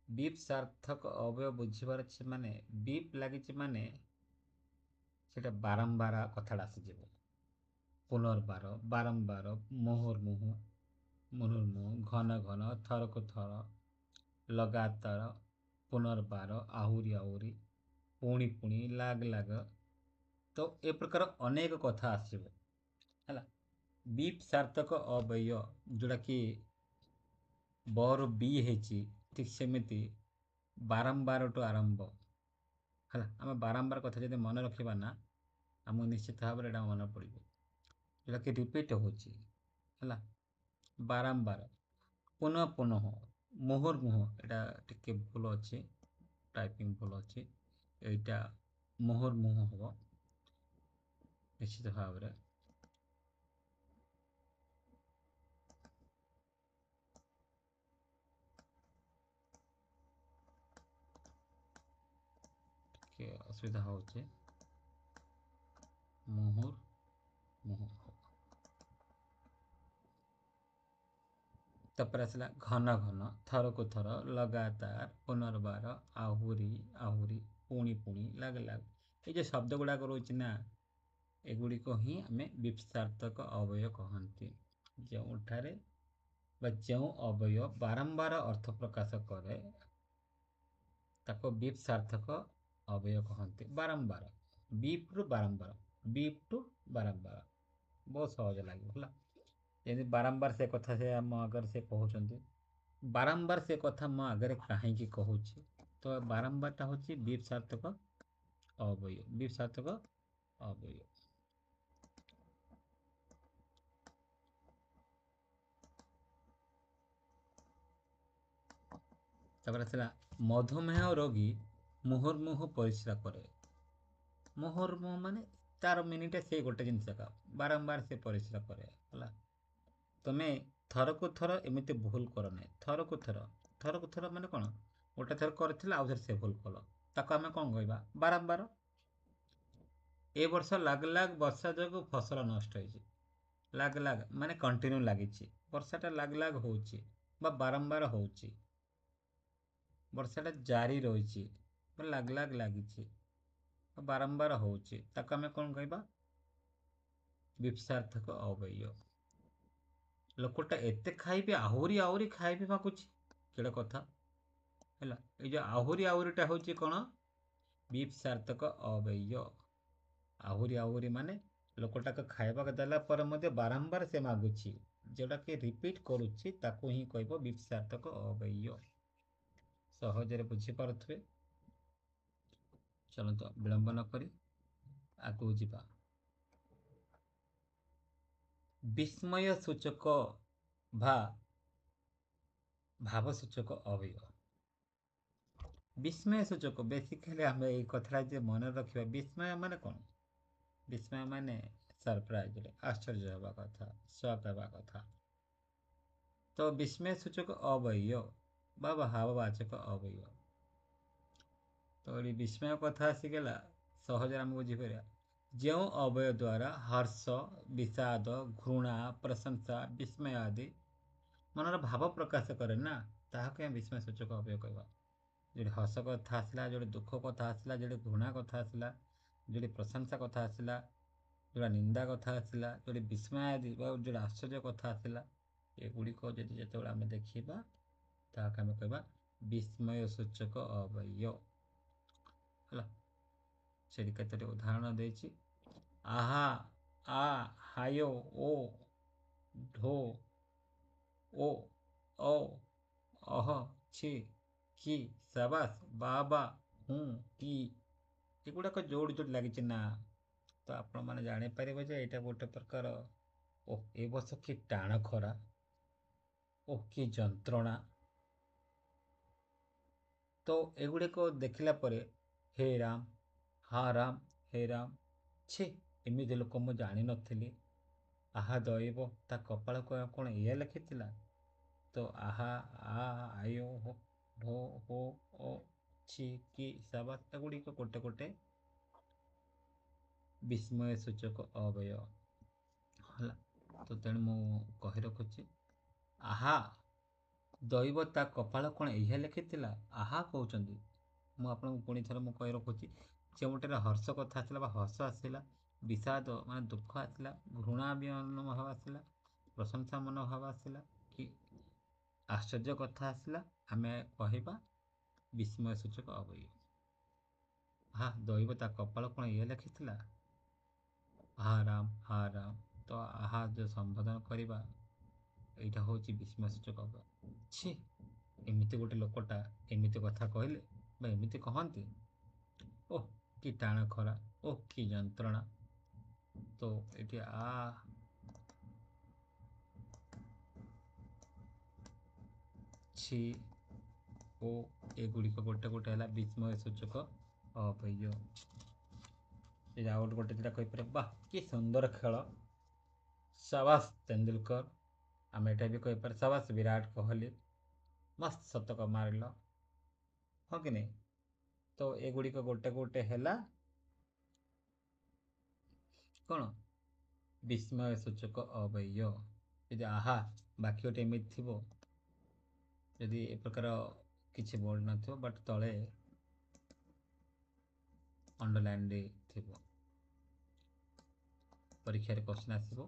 [SPEAKER 1] ବିପସାର୍ଥକ ଅବୟବ ବୁଝିବାର ଅଛି ମାନେ ବିପ୍ ଲାଗିଛି ମାନେ ସେଟା ବାରମ୍ବାର କଥାଟା ଆସିଯିବ। ପୁନର୍ବାର, ବାରମ୍ବାର, ମୁହୁର୍ମୁହୁ, ମୁହୁର୍ମୁହୁ, ଘନ ଘନ, ଥରକୁ ଥର, ଲଗାତାର, ପୁନର୍ବାର, ଆହୁରି ଆହୁରି, ପୁଣି ପୁଣି, ଲାଗ ଲାଗ। ତ ଏ ପ୍ରକାର ଅନେକ କଥା ଆସିବ ହେଲା। ବିପସାର୍ଥକ ଅବୟବ ଯେଉଁଟାକି ବରୁ ବି ହେଇଛି, ଠିକ୍ ସେମିତି ବାରମ୍ବାରଠୁ ଆରମ୍ଭ ହେଲା। ଆମେ ବାରମ୍ବାର କଥା ଯଦି ମନେ ରଖିବା ନା ଆମକୁ ନିଶ୍ଚିତ ଭାବରେ ଏଇଟା ମନେ ପଡ଼ିବ। ଯେଉଁଟାକି ରିପିଟ୍ ହେଉଛି ହେଲା। ବାରମ୍ବାର, ପୁନଃ ପୁନଃ, ମୁହୁର୍ମୁହୁ, ଏଇଟା ଟିକେ ଭୁଲ ଅଛି, ଟାଇପିଂ ଭୁଲ ଅଛି। ଏଇଟା ମୁହୁର୍ମୁହୁ ହେବ ନିଶ୍ଚିତ ଭାବରେ। ଟିକେ ଅସୁବିଧା ହେଉଛି। ମୁହୁର୍ମୁହୁ। ତାପରେ ଆସିଲା ଘନ ଘନ, ଥରକୁ ଥର, ଲଗାତାର, ପୁନର୍ବାର, ଆହୁରି ଆହୁରି, ପୁଣି ପୁଣି, ଲାଗ ଲାଗ। ଏଇ ଯେ ଶବ୍ଦ ଗୁଡ଼ାକ ରହୁଛି ନା ଏଗୁଡ଼ିକ ହିଁ ଆମେ ବିପସାର୍ଥକ ଅବୟବ କହନ୍ତି। ଯେଉଁଠାରେ ବା ଯେଉଁ ଅବୟବ ବାରମ୍ବାର ଅର୍ଥ ପ୍ରକାଶ କରେ ତାକୁ ବିପସାର୍ଥକ ଅବୟବ କହନ୍ତି। ବାରମ୍ବାର, ବିପ୍ରୁ ବାରମ୍ବାର, ବିପ୍ରୁ ବାରମ୍ବାର, ବହୁତ ସହଜ ଲାଗିବ ହେଲା। ଯେମିତି ବାରମ୍ବାର ସେ କଥା ସେ ଆମ ଆଗରେ ସେ କହୁଛନ୍ତି, ବାରମ୍ବାର ସେ କଥା ମୋ ଆଗରେ କାହିଁକି କହୁଛି, ତ ବାରମ୍ବାରଟା ହେଉଛି ବିପସାର୍ଥକ ଅବୟବ। ବିପସାର୍ଥକ ଅବୟବ। ତାପରେ ଆସିଲା ମଧୁମେହ ରୋଗୀ ମୁହୁର୍ମୁହୁ ପରିସ୍ରା କରେ। ମୁହୁର୍ମୁହୁ ମାନେ ତାର ମିନିଂଟା ସେଇ ଗୋଟେ ଜିନିଷ ଏକା, ବାରମ୍ବାର ସେ ପରିସ୍ରା କରେ ହେଲା। ତମେ ଥରକୁ ଥର ଏମିତି ଭୁଲ କର ନାହିଁ। ଥରକୁ ଥର, ଥରକୁ ଥର ମାନେ କ'ଣ, ଗୋଟେ ଥର କରିଥିଲେ ଆଉ ଥରେ ସେ ଭୁଲ କଲ, ତାକୁ ଆମେ କ'ଣ କହିବା, ବାରମ୍ବାର। ଏ ବର୍ଷ ଲାଗ ଲାଗ ବର୍ଷା ଯୋଗୁଁ ଫସଲ ନଷ୍ଟ ହେଇଛି। ଲାଗ ଲାଗ ମାନେ କଣ୍ଟିନ୍ୟୁ ଲାଗିଛି, ବର୍ଷାଟା ଲାଗ ଲାଗ ହେଉଛି ବା ବାରମ୍ବାର ହେଉଛି, ବର୍ଷାଟା ଜାରି ରହିଛି ବା ଲାଗ ଲାଗ ଲାଗିଛି, ବାରମ୍ବାର ହେଉଛି, ତାକୁ ଆମେ କ'ଣ କହିବା, ବିପସାର୍ଥକ ଅବୟବ। ଲୋକଟା ଏତେ ଖାଇବି ଆହୁରି ଆହୁରି ଖାଇବି ମାଗୁଛି, କେଡ଼େ କଥା ହେଲା। ଏଇ ଯେଉଁ ଆହୁରି ଆହୁରିଟା ହେଉଛି କ'ଣ, ବିପସାର୍ଥକ ଅବୟବ। ଆହୁରି ଆହୁରି ମାନେ ଲୋକଟାକୁ ଖାଇବାକୁ ଦେଲା ପରେ ମଧ୍ୟ ବାରମ୍ବାର ସେ ମାଗୁଛି, ଯେଉଁଟାକି ରିପିଟ୍ କରୁଛି, ତାକୁ ହିଁ କହିବ ବିପଶାର୍ଥକ ଅବୟବ। ସହଜରେ ବୁଝିପାରୁଥିବେ। ଚାଲନ୍ତୁ ବିଳମ୍ବ ନ କରି ଆଗକୁ ଯିବା। ବିସ୍ମୟ ସୂଚକ ବା ଭାବ ସୂଚକ ଅବୟବ। ବିସ୍ମୟ ସୂଚକ, ବେସିକାଲି ଆମେ ଏଇ କଥାଟା ଯେ ମନେ ରଖିବା, ବିସ୍ମୟ ମାନେ କ'ଣ? ବିସ୍ମୟ ମାନେ ସରପ୍ରାଇଜ, ଆଶ୍ଚର୍ଯ୍ୟ ହେବା କଥା, ସକ୍ ହେବା କଥା। ତ ବିସ୍ମୟ ସୂଚକ ଅବୟବ ବା ଭାବବାଚକ ଅବୟବ। ତ ଏଠି ବିସ୍ମୟ କଥା ଆସିଗଲା, ସହଜରେ ଆମେ ବୁଝିପାରିବା। ଯେଉଁ ଅବୟବ ଦ୍ୱାରା ହର୍ଷ, ବିଷାଦ, ଘୃଣା, ପ୍ରଶଂସା, ବିସ୍ମୟ ଆଦି ମନର ଭାବ ପ୍ରକାଶ କରେ ନା, ତାହାକୁ ଆମେ ବିସ୍ମୟ ସୂଚକ ଅବୟବ କହିବା। ଯେଉଁଠି ହସ କଥା ଆସିଲା, ଯେଉଁଠି ଦୁଃଖ କଥା ଆସିଲା, ଯେଉଁଠି ଘୃଣା କଥା ଆସିଲା, ଯେଉଁଠି ପ୍ରଶଂସା କଥା ଆସିଲା, ଯେଉଁଟା ନିନ୍ଦା କଥା ଆସିଲା, ଯେଉଁଠି ବିସ୍ମୟ ଆଦି ବା ଯେଉଁଠି ଆଶ୍ଚର୍ଯ୍ୟ କଥା ଆସିଲା, ଏଗୁଡ଼ିକ ଯଦି ଯେତେବେଳେ ଆମେ ଦେଖିବା, ତାହାକୁ ଆମେ କହିବା ବିସ୍ମୟ ସୂଚକ ଅବୟବ। ହେଲା, ସେଠି କେତୋଟି ଉଦାହରଣ ଦେଇଛି। ଆହା, ଆ, ହାୟ, ଓ, ଢୋ, ଓ, ଅ, ଅହ, ଛି, କି, ସାବାସ୍, ବାବା, ହୁଁ, କି, ଏଗୁଡ଼ାକ ଯୋଉଠି ଯୋଉଠି ଲାଗିଛି ନା, ତ ଆପଣମାନେ ଜାଣିପାରିବେ ଯେ ଏଇଟା ଗୋଟେ ପ୍ରକାର ଏ ବର୍ଷ କି ଟାଣ ଖରା, କି ଯନ୍ତ୍ରଣା। ତ ଏଗୁଡ଼ିକ ଦେଖିଲା ପରେ ହେ ରାମ, ହଁ ରାମ, ହେ ରାମ, ଛି, ଏମିତି ଲୋକ ମୁଁ ଜାଣିନଥିଲି। ଆହା ଦଇବ, ତା କପାଳକୁ କ'ଣ ଏଇଆ ଲେଖିଥିଲା? ତ ଆହା, ଆ, ଆୟ, ହୋ, ଢୋ, ହୋ, ଓ, ଛି, କି, ସାବାସ୍, ଏଗୁଡ଼ିକ ଗୋଟେ ଗୋଟେ ବିସ୍ମୟ ସୂଚକ ଅବୟବ। ହେଲା, ତ ତେଣୁ ମୁଁ କହି ରଖୁଛି, ଆହା ଦଇବ, ତା କପାଳ କ'ଣ ଏହା ଲେଖିଥିଲା? ଆହା କହୁଛନ୍ତି। ମୁଁ ଆପଣଙ୍କୁ ପୁଣି ଥରେ ମୁଁ କହି ରଖୁଛି, ଯେଉଁଠାରେ ହର୍ଷ କଥା ଆସିଲା ବା ହସ ଆସିଲା, ବିଷାଦ ମାନେ ଦୁଃଖ ଆସିଲା, ଘୃଣା ବି ମନୋଭାବ ଆସିଲା, ପ୍ରଶଂସା ମନୋଭାବ ଆସିଲା, କି ଆଶ୍ଚର୍ଯ୍ୟ କଥା ଆସିଲା, ଆମେ କହିବା ବିସ୍ମୟ ସୂଚକ ଅବୟବ। ଆହା ଦଇବ, ତା କପାଳ କ'ଣ ଇଏ ଲେଖିଥିଲା? ହା ରାମ, ହା ରାମ, ତ ଆହା ଯେଉଁ ସମ୍ବୋଧନ କରିବା, ଏଇଟା ହେଉଛି ବିସ୍ମୟ ସୂଚକ ଅବୟବ। ଛି, ଏମିତି ଗୋଟେ ଲୋକଟା ଏମିତି କଥା କହିଲେ ବା ଏମିତି କହନ୍ତି, ଓଃ କି ଟାଣ ଖରା, ଓଃ କି ଯନ୍ତ୍ରଣା। ତ ଏଠି ଛି, ଓ, ଏଗୁଡ଼ିକ ଗୋଟେ ଗୋଟେ ହେଲା ବିସ୍ମୟ ସୂଚକ ଅବୟବ। ଆଉ ଗୋଟେ ଯେଟା କହିପାରିବା, ବାଃ କି ସୁନ୍ଦର ଖେଳ, ସାବାସ୍ ତେନ୍ଦୁଲକର। ଆମେ ଏଇଟା ବି କହିପାରିବା, ସାବାସ୍ ବିରାଟ କୋହଲି, ମସ୍ତ ଶତକ ମାରିଲ, ହଁ କି ନାହିଁ? ତ ଏଗୁଡ଼ିକ ଗୋଟେ ଗୋଟେ ହେଲା କ'ଣ? ବିସ୍ମୟ ସୂଚକ ଅବୟବ। ଯଦି ଆହା ବାକ୍ୟଟି ଏମିତି ଥିବ, ଯଦି ଏ ପ୍ରକାର କିଛି ବୋର୍ଡ ନଥିବ ବଟ୍ ତଳେ ଅଣ୍ଡରଲାଇନ୍ ଥିବ, ପରୀକ୍ଷାରେ କ୍ୱେଶ୍ଚନ୍ ଆସିବ,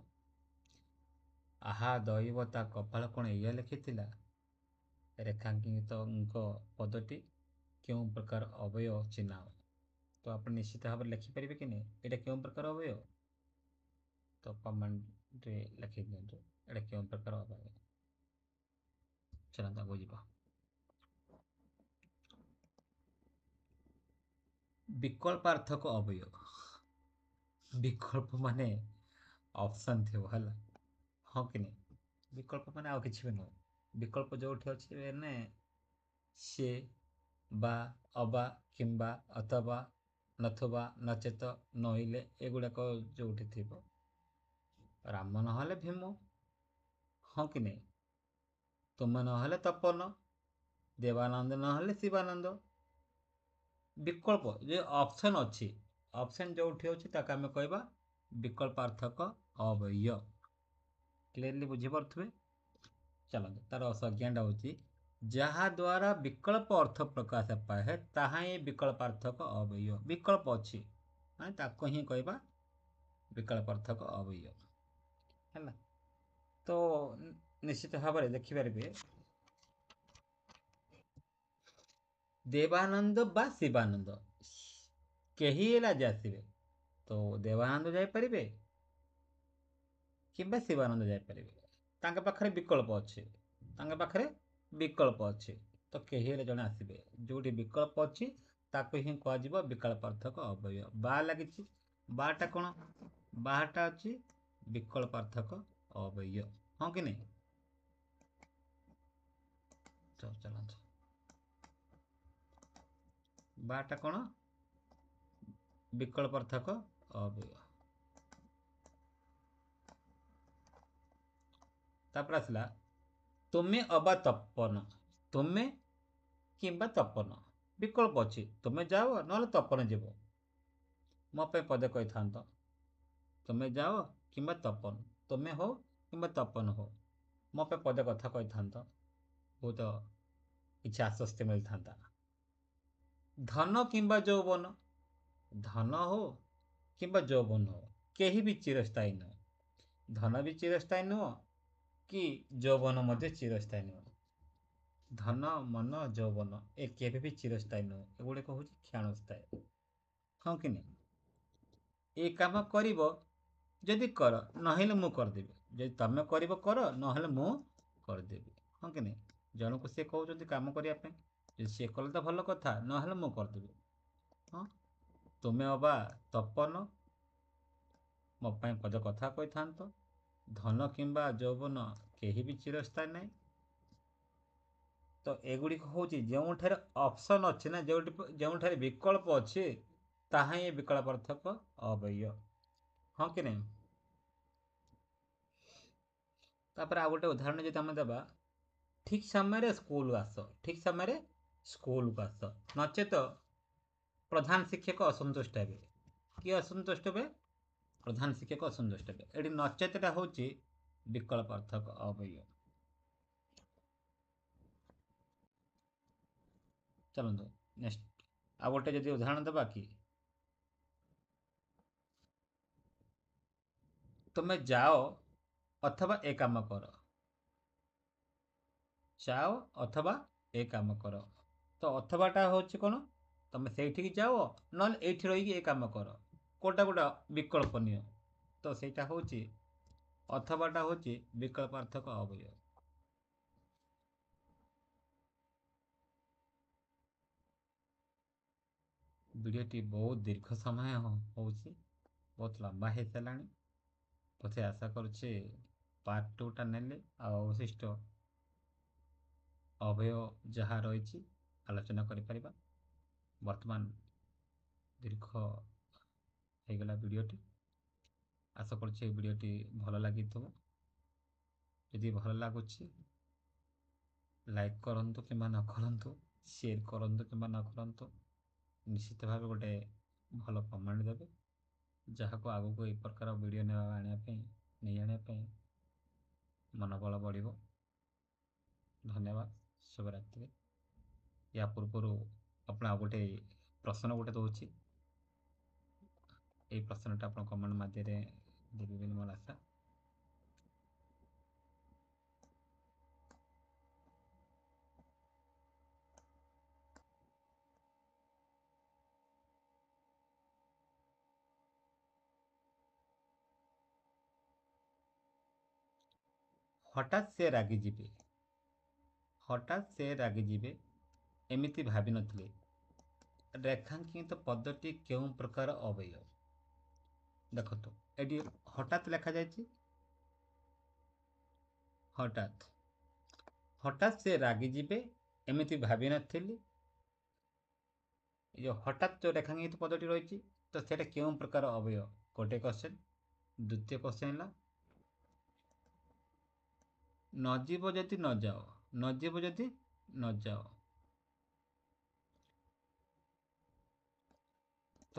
[SPEAKER 1] ଆହା ଦଇବ, ତା କପାଳ କ'ଣ ଏଇଆ ଲେଖିଥିଲା? ରେଖାଙ୍କିତ ପଦଟି କେଉଁ ପ୍ରକାର ଅବୟବ ଚିହ୍ନାଅ? ତ ଆପଣ ନିଶ୍ଚିତ ଭାବରେ ଲେଖିପାରିବେ କି ନାହିଁ ଏଇଟା କେଉଁ ପ୍ରକାର ଅବୟବ? ତ କମେଣ୍ଟରେ ଲେଖିଦିଅନ୍ତୁ ଏଇଟା କେଉଁ ପ୍ରକାର ଅବୟବ। ଚାଲନ୍ତୁ ଆଗକୁ ଯିବା। ବିକଳ୍ପାର୍ଥକ ଅବୟବ। ବିକଳ୍ପ ମାନେ ଅପସନ୍ ଥିବ, ହେଲା, ହଁ କି ନାହିଁ? ବିକଳ୍ପ ମାନେ ଆଉ କିଛି ବି ନୁହଁ। ବିକଳ୍ପ ଯେଉଁଠି ଅଛି ମାନେ ସେ, ବା, ଅବା, କିମ୍ବା, ଅଥବା, ନଥବା, ନଚେତ, ନଇଲେ, ଏଗୁଡ଼ାକ ଯେଉଁଠି ଥିବ, ରାମ ନହେଲେ ଭୀମ, ହଁ କି ନାହିଁ? ତୁମେ ନହେଲେ ତପନ, ଦେବାନନ୍ଦ ନହେଲେ ଶିବାନନ୍ଦ। ବିକଳ୍ପ ଯେ ଅପସନ୍ ଅଛି, ଅପସନ୍ ଯେଉଁଠି ଅଛି ତାକୁ ଆମେ କହିବା ବିକଳ୍ପାର୍ଥକ ଅବୟବ। କ୍ଲିୟରଲି ବୁଝିପାରୁଥିବେ। ଚାଲନ୍ତୁ, ତାର ସଂଜ୍ଞାଟା ହେଉଛି, ଯାହା ଦ୍ୱାରା ବିକଳ୍ପ ଅର୍ଥ ପ୍ରକାଶ ପାଏ ତାହା ହିଁ ବିକଳ୍ପାର୍ଥକ ଅବୟବ। ବିକଳ୍ପ ଅଛି ମାନେ ତାକୁ ହିଁ କହିବା ବିକଳ୍ପାର୍ଥକ ଅବୟବ। ହେଲା, ତ ନିଶ୍ଚିତ ଭାବରେ ଦେଖିପାରିବେ, ଦେବାନନ୍ଦ ବା ଶିବାନନ୍ଦ କେହି ହେଲା ଯେ ଆସିବେ, ତ ଦେବାନନ୍ଦ ଯାଇପାରିବେ କିମ୍ବା ଶିବାନନ୍ଦ ଯାଇପାରିବେ। ତାଙ୍କ ପାଖରେ ବିକଳ୍ପ ଅଛି, ତାଙ୍କ ପାଖରେ ବିକଳ୍ପ ଅଛି। ତ କେହି ହେଲେ ଜଣେ ଆସିବେ, ଯେଉଁଠି ବିକଳ୍ପ ଅଛି ତାକୁ ହିଁ କୁହାଯିବ ବିକଳ୍ପାର୍ଥକ ଅବୟବ। ବା ଲାଗିଛି, ବାଟା କ'ଣ? ବାଟା ଅଛି ବିକଳ୍ପାର୍ଥକ ଅବୟବ, ହଁ କି ନାହିଁ? ଚାଲନ୍ତୁ, ବାଟା କ'ଣ? ବିକଳ୍ପାର୍ଥକ ଅବୟବ। ତାପରେ ଆସିଲା ତୁମେ ଅବା ତପନ। ତୁମେ କିମ୍ବା ତପନ, ବିକଳ୍ପ ଅଛି, ତୁମେ ଯାଅ ନହେଲେ ତପନ ଯିବ। ମୋ ପାଇଁ ପଦେ କହିଥାନ୍ତ, ତୁମେ ଯାଅ କିମ୍ବା ତପନ, ତୁମେ ହଉ କିମ୍ବା ତପନ ହଉ, ମୋ ପାଇଁ ପଦେ କଥା କହିଥାନ୍ତ, ବହୁତ କିଛି ଆଶ୍ୱସ୍ତି ମିଳିଥାନ୍ତା। ଧନ କିମ୍ବା ଯୌବନ, ଧନ ହଉ କିମ୍ବା ଯୌବନ ହଉ, କେହି ବି ଚିରସ୍ଥାୟୀ ନୁହଁ। ଧନ ବି ଚିରସ୍ଥାୟୀ ନୁହଁ କି ଯୌବନ ମଧ୍ୟ ଚିରସ୍ଥାୟୀ ନୁହଁ। ଧନ, ମନ, ଯୌବନ ଏ କେବେ ବି ଚିରସ୍ଥାୟୀ ନୁହଁ, ଏଗୁଡ଼ିକ ହେଉଛି କ୍ଷଣସ୍ଥାୟୀ, ହଁ କି ନାହିଁ? ଏ କାମ କରିବ ଯଦି କର, ନହେଲେ ମୁଁ କରିଦେବି। ଯଦି ତମେ କରିବ କର, ନହେଲେ ମୁଁ କରିଦେବି, ହଁ କି ନାହିଁ? ଜଣକୁ ସେ କହୁଛନ୍ତି କାମ କରିବା ପାଇଁ, ଯଦି ସିଏ କଲେ ତ ଭଲ କଥା, ନହେଲେ ମୁଁ କରିଦେବି। ହଁ, ତୁମେ ଅବା ତପନ, ମୋ ପାଇଁ ପଦ କଥା କହିଥାନ୍ତ। ଧନ କିମ୍ବା ଯୌବନ କେହି ବି ଚିରସ୍ଥାୟୀ ନାହିଁ। ତ ଏଗୁଡ଼ିକ ହେଉଛି ଯେଉଁଠାରେ ଅପସନ୍ ଅଛି ନା, ଯେଉଁଠାରେ ବିକଳ୍ପ ଅଛି ତାହା ହିଁ ବିକଳ୍ପାର୍ଥକ ଅବୟବ, ହଁ କି ନାହିଁ? ତାପରେ ଆଉ ଗୋଟେ ଉଦାହରଣ ଯଦି ଆମେ ଦେବା, ଠିକ୍ ସମୟରେ ସ୍କୁଲ ଆସ, ଠିକ୍ ସମୟରେ ସ୍କୁଲକୁ ଆସ, ନଚେତ ପ୍ରଧାନ ଶିକ୍ଷକ ଅସନ୍ତୁଷ୍ଟ ହେବେ। କିଏ ଅସନ୍ତୁଷ୍ଟ ହେବେ? ପ୍ରଧାନ ଶିକ୍ଷକ ଅସନ୍ତୁଷ୍ଟ ହେବେ। ଏଠି ନଚେତଟା ହେଉଛି ବିକଳ୍ପାର୍ଥକ ଅବୟବ। ଚାଲନ୍ତୁ ନେକ୍ସଟ ଆଉ ଗୋଟେ ଯଦି ଉଦାହରଣ ଦେବା କି, ତୁମେ ଯାଅ ଅଥବା ଏ କାମ କର, ଯାଅ ଅଥବା ଏ କାମ କର। ତ ଅଥବାଟା ହେଉଛି କ'ଣ? ତୁମେ ସେଇଠିକି ଯାଅ, ନହେଲେ ଏଇଠି ରହିକି ଏ କାମ କର, କେଉଁଟା ଗୋଟେ ବିକଳ୍ପ ନିଅ। ତ ସେଇଟା ହେଉଛି ଅଥବାଟା ହେଉଛି ବିକଳ୍ପାର୍ଥକ ଅବୟବ। ଭିଡ଼ିଓଟି ବହୁତ ଦୀର୍ଘ ସମୟ ହେଉଛି, ବହୁତ ଲମ୍ବା ହେଇସାରିଲାଣି। ପଛେ ଆଶା କରୁଛି ପାର୍ଟ 2ଟା ନେଲେ ଆଉ ଅବଶିଷ୍ଟ ଅବୟବ ଯାହା ରହିଛି ଆଲୋଚନା କରିପାରିବା। ବର୍ତ୍ତମାନ ଦୀର୍ଘ ହେଇଗଲା ଭିଡ଼ିଓଟି। ଆଶା କରୁଛି এই ଭିଡ଼ିଓଟି ଭଲ ଲାଗିଥିବ। ଯଦି ଭଲ ଲାଗୁଛି ଲାଇକ୍ କରନ୍ତୁ କିମ୍ବା ନ କରନ୍ତୁ, ସେୟାର କରନ୍ତୁ କିମ୍ବା ନ କରନ୍ତୁ, ନିଶ୍ଚିତ ଭାବେ ଗୋଟେ ଭଲ କମେଣ୍ଟ ଦେବେ, ଯାହାକୁ ଆଗକୁ ଏହି ପ୍ରକାର ଭିଡ଼ିଓ ନେଇ ଆଣିବା ପାଇଁ ମନୋବଳ ବଢ଼ିବ। ଧନ୍ୟବାଦ, ଶୁଭରାତ୍ରି। ୟା ପୂର୍ବରୁ ଆପଣ ଆଉ ଗୋଟେ ପ୍ରଶ୍ନ ଗୋଟେ ଦେଉଛି, এই ପ୍ରଶ୍ନଟା ଆପଣ କମେଣ୍ଟ ମାଧ୍ୟମରେ ଦେବେ ବୋଲି ମୋର ଆଶା। ହଠାତ୍ ସେ ରାଗିଯିବେ, ହଠାତ୍ ସେ ରାଗିଯିବେ ଏମିତି ଭାବିନଥିଲେ। ରେଖାଙ୍କିତ ପଦଟି କେଉଁ ପ୍ରକାର ଅବୟବ? ଦେଖନ୍ତୁ, ଏଠି ହଠାତ୍ ଲେଖାଯାଇଛି, ହଠାତ୍, ହଠାତ୍ ସେ ରାଗିଯିବେ ଏମିତି ଭାବିନଥିଲି। ଏ ଯେଉଁ ହଠାତ୍ ଯେଉଁ ରେଖାଙ୍କିତ ପଦଟି ରହିଛି, ତ ସେଇଟା କେଉଁ ପ୍ରକାର ଅବୟବ? ଗୋଟେ କ୍ୱେଶ୍ଚନ୍। ଦ୍ୱିତୀୟ କ୍ୱେଶ୍ଚନ୍ ହେଲା, ନ ଯିବ ଯଦି ନ ଯାଅ, ନ ଯିବ ଯଦି ନ ଯାଅ, ତ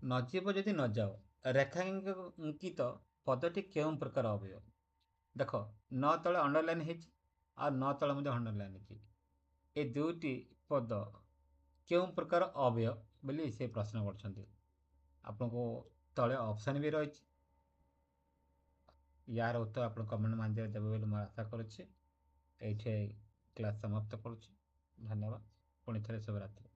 [SPEAKER 1] ନ ଯିବ ଯଦି ନ ଯାଅ, ରେଖାଙ୍କିତ ପଦଟି କେଉଁ ପ୍ରକାର ଅବୟବ? ଦେଖ, ନ ତଳେ ଅଣ୍ଡରଲାଇନ୍ ହେଇଛି ଆଉ ନ ତଳେ ମଧ୍ୟ ଅଣ୍ଡରଲାଇନ୍ ହେଇଛି। ଏ ଦୁଇଟି ପଦ କେଉଁ ପ୍ରକାର ଅବୟବ ବୋଲି ସେ ପ୍ରଶ୍ନ କରିଛନ୍ତି। ଆପଣଙ୍କୁ ତଳେ ଅପସନ୍ ବି ରହିଛି, ୟାର ଉତ୍ତର ଆପଣ କମେଣ୍ଟ ମାଧ୍ୟମରେ ଦେବେ ବୋଲି ମୁଁ ଆଶା କରୁଛି। ଏଇଠି କ୍ଲାସ୍ ସମାପ୍ତ କରୁଛି। ଧନ୍ୟବାଦ, ପୁଣି ଥରେ ଶୁଭରାତ୍ରି।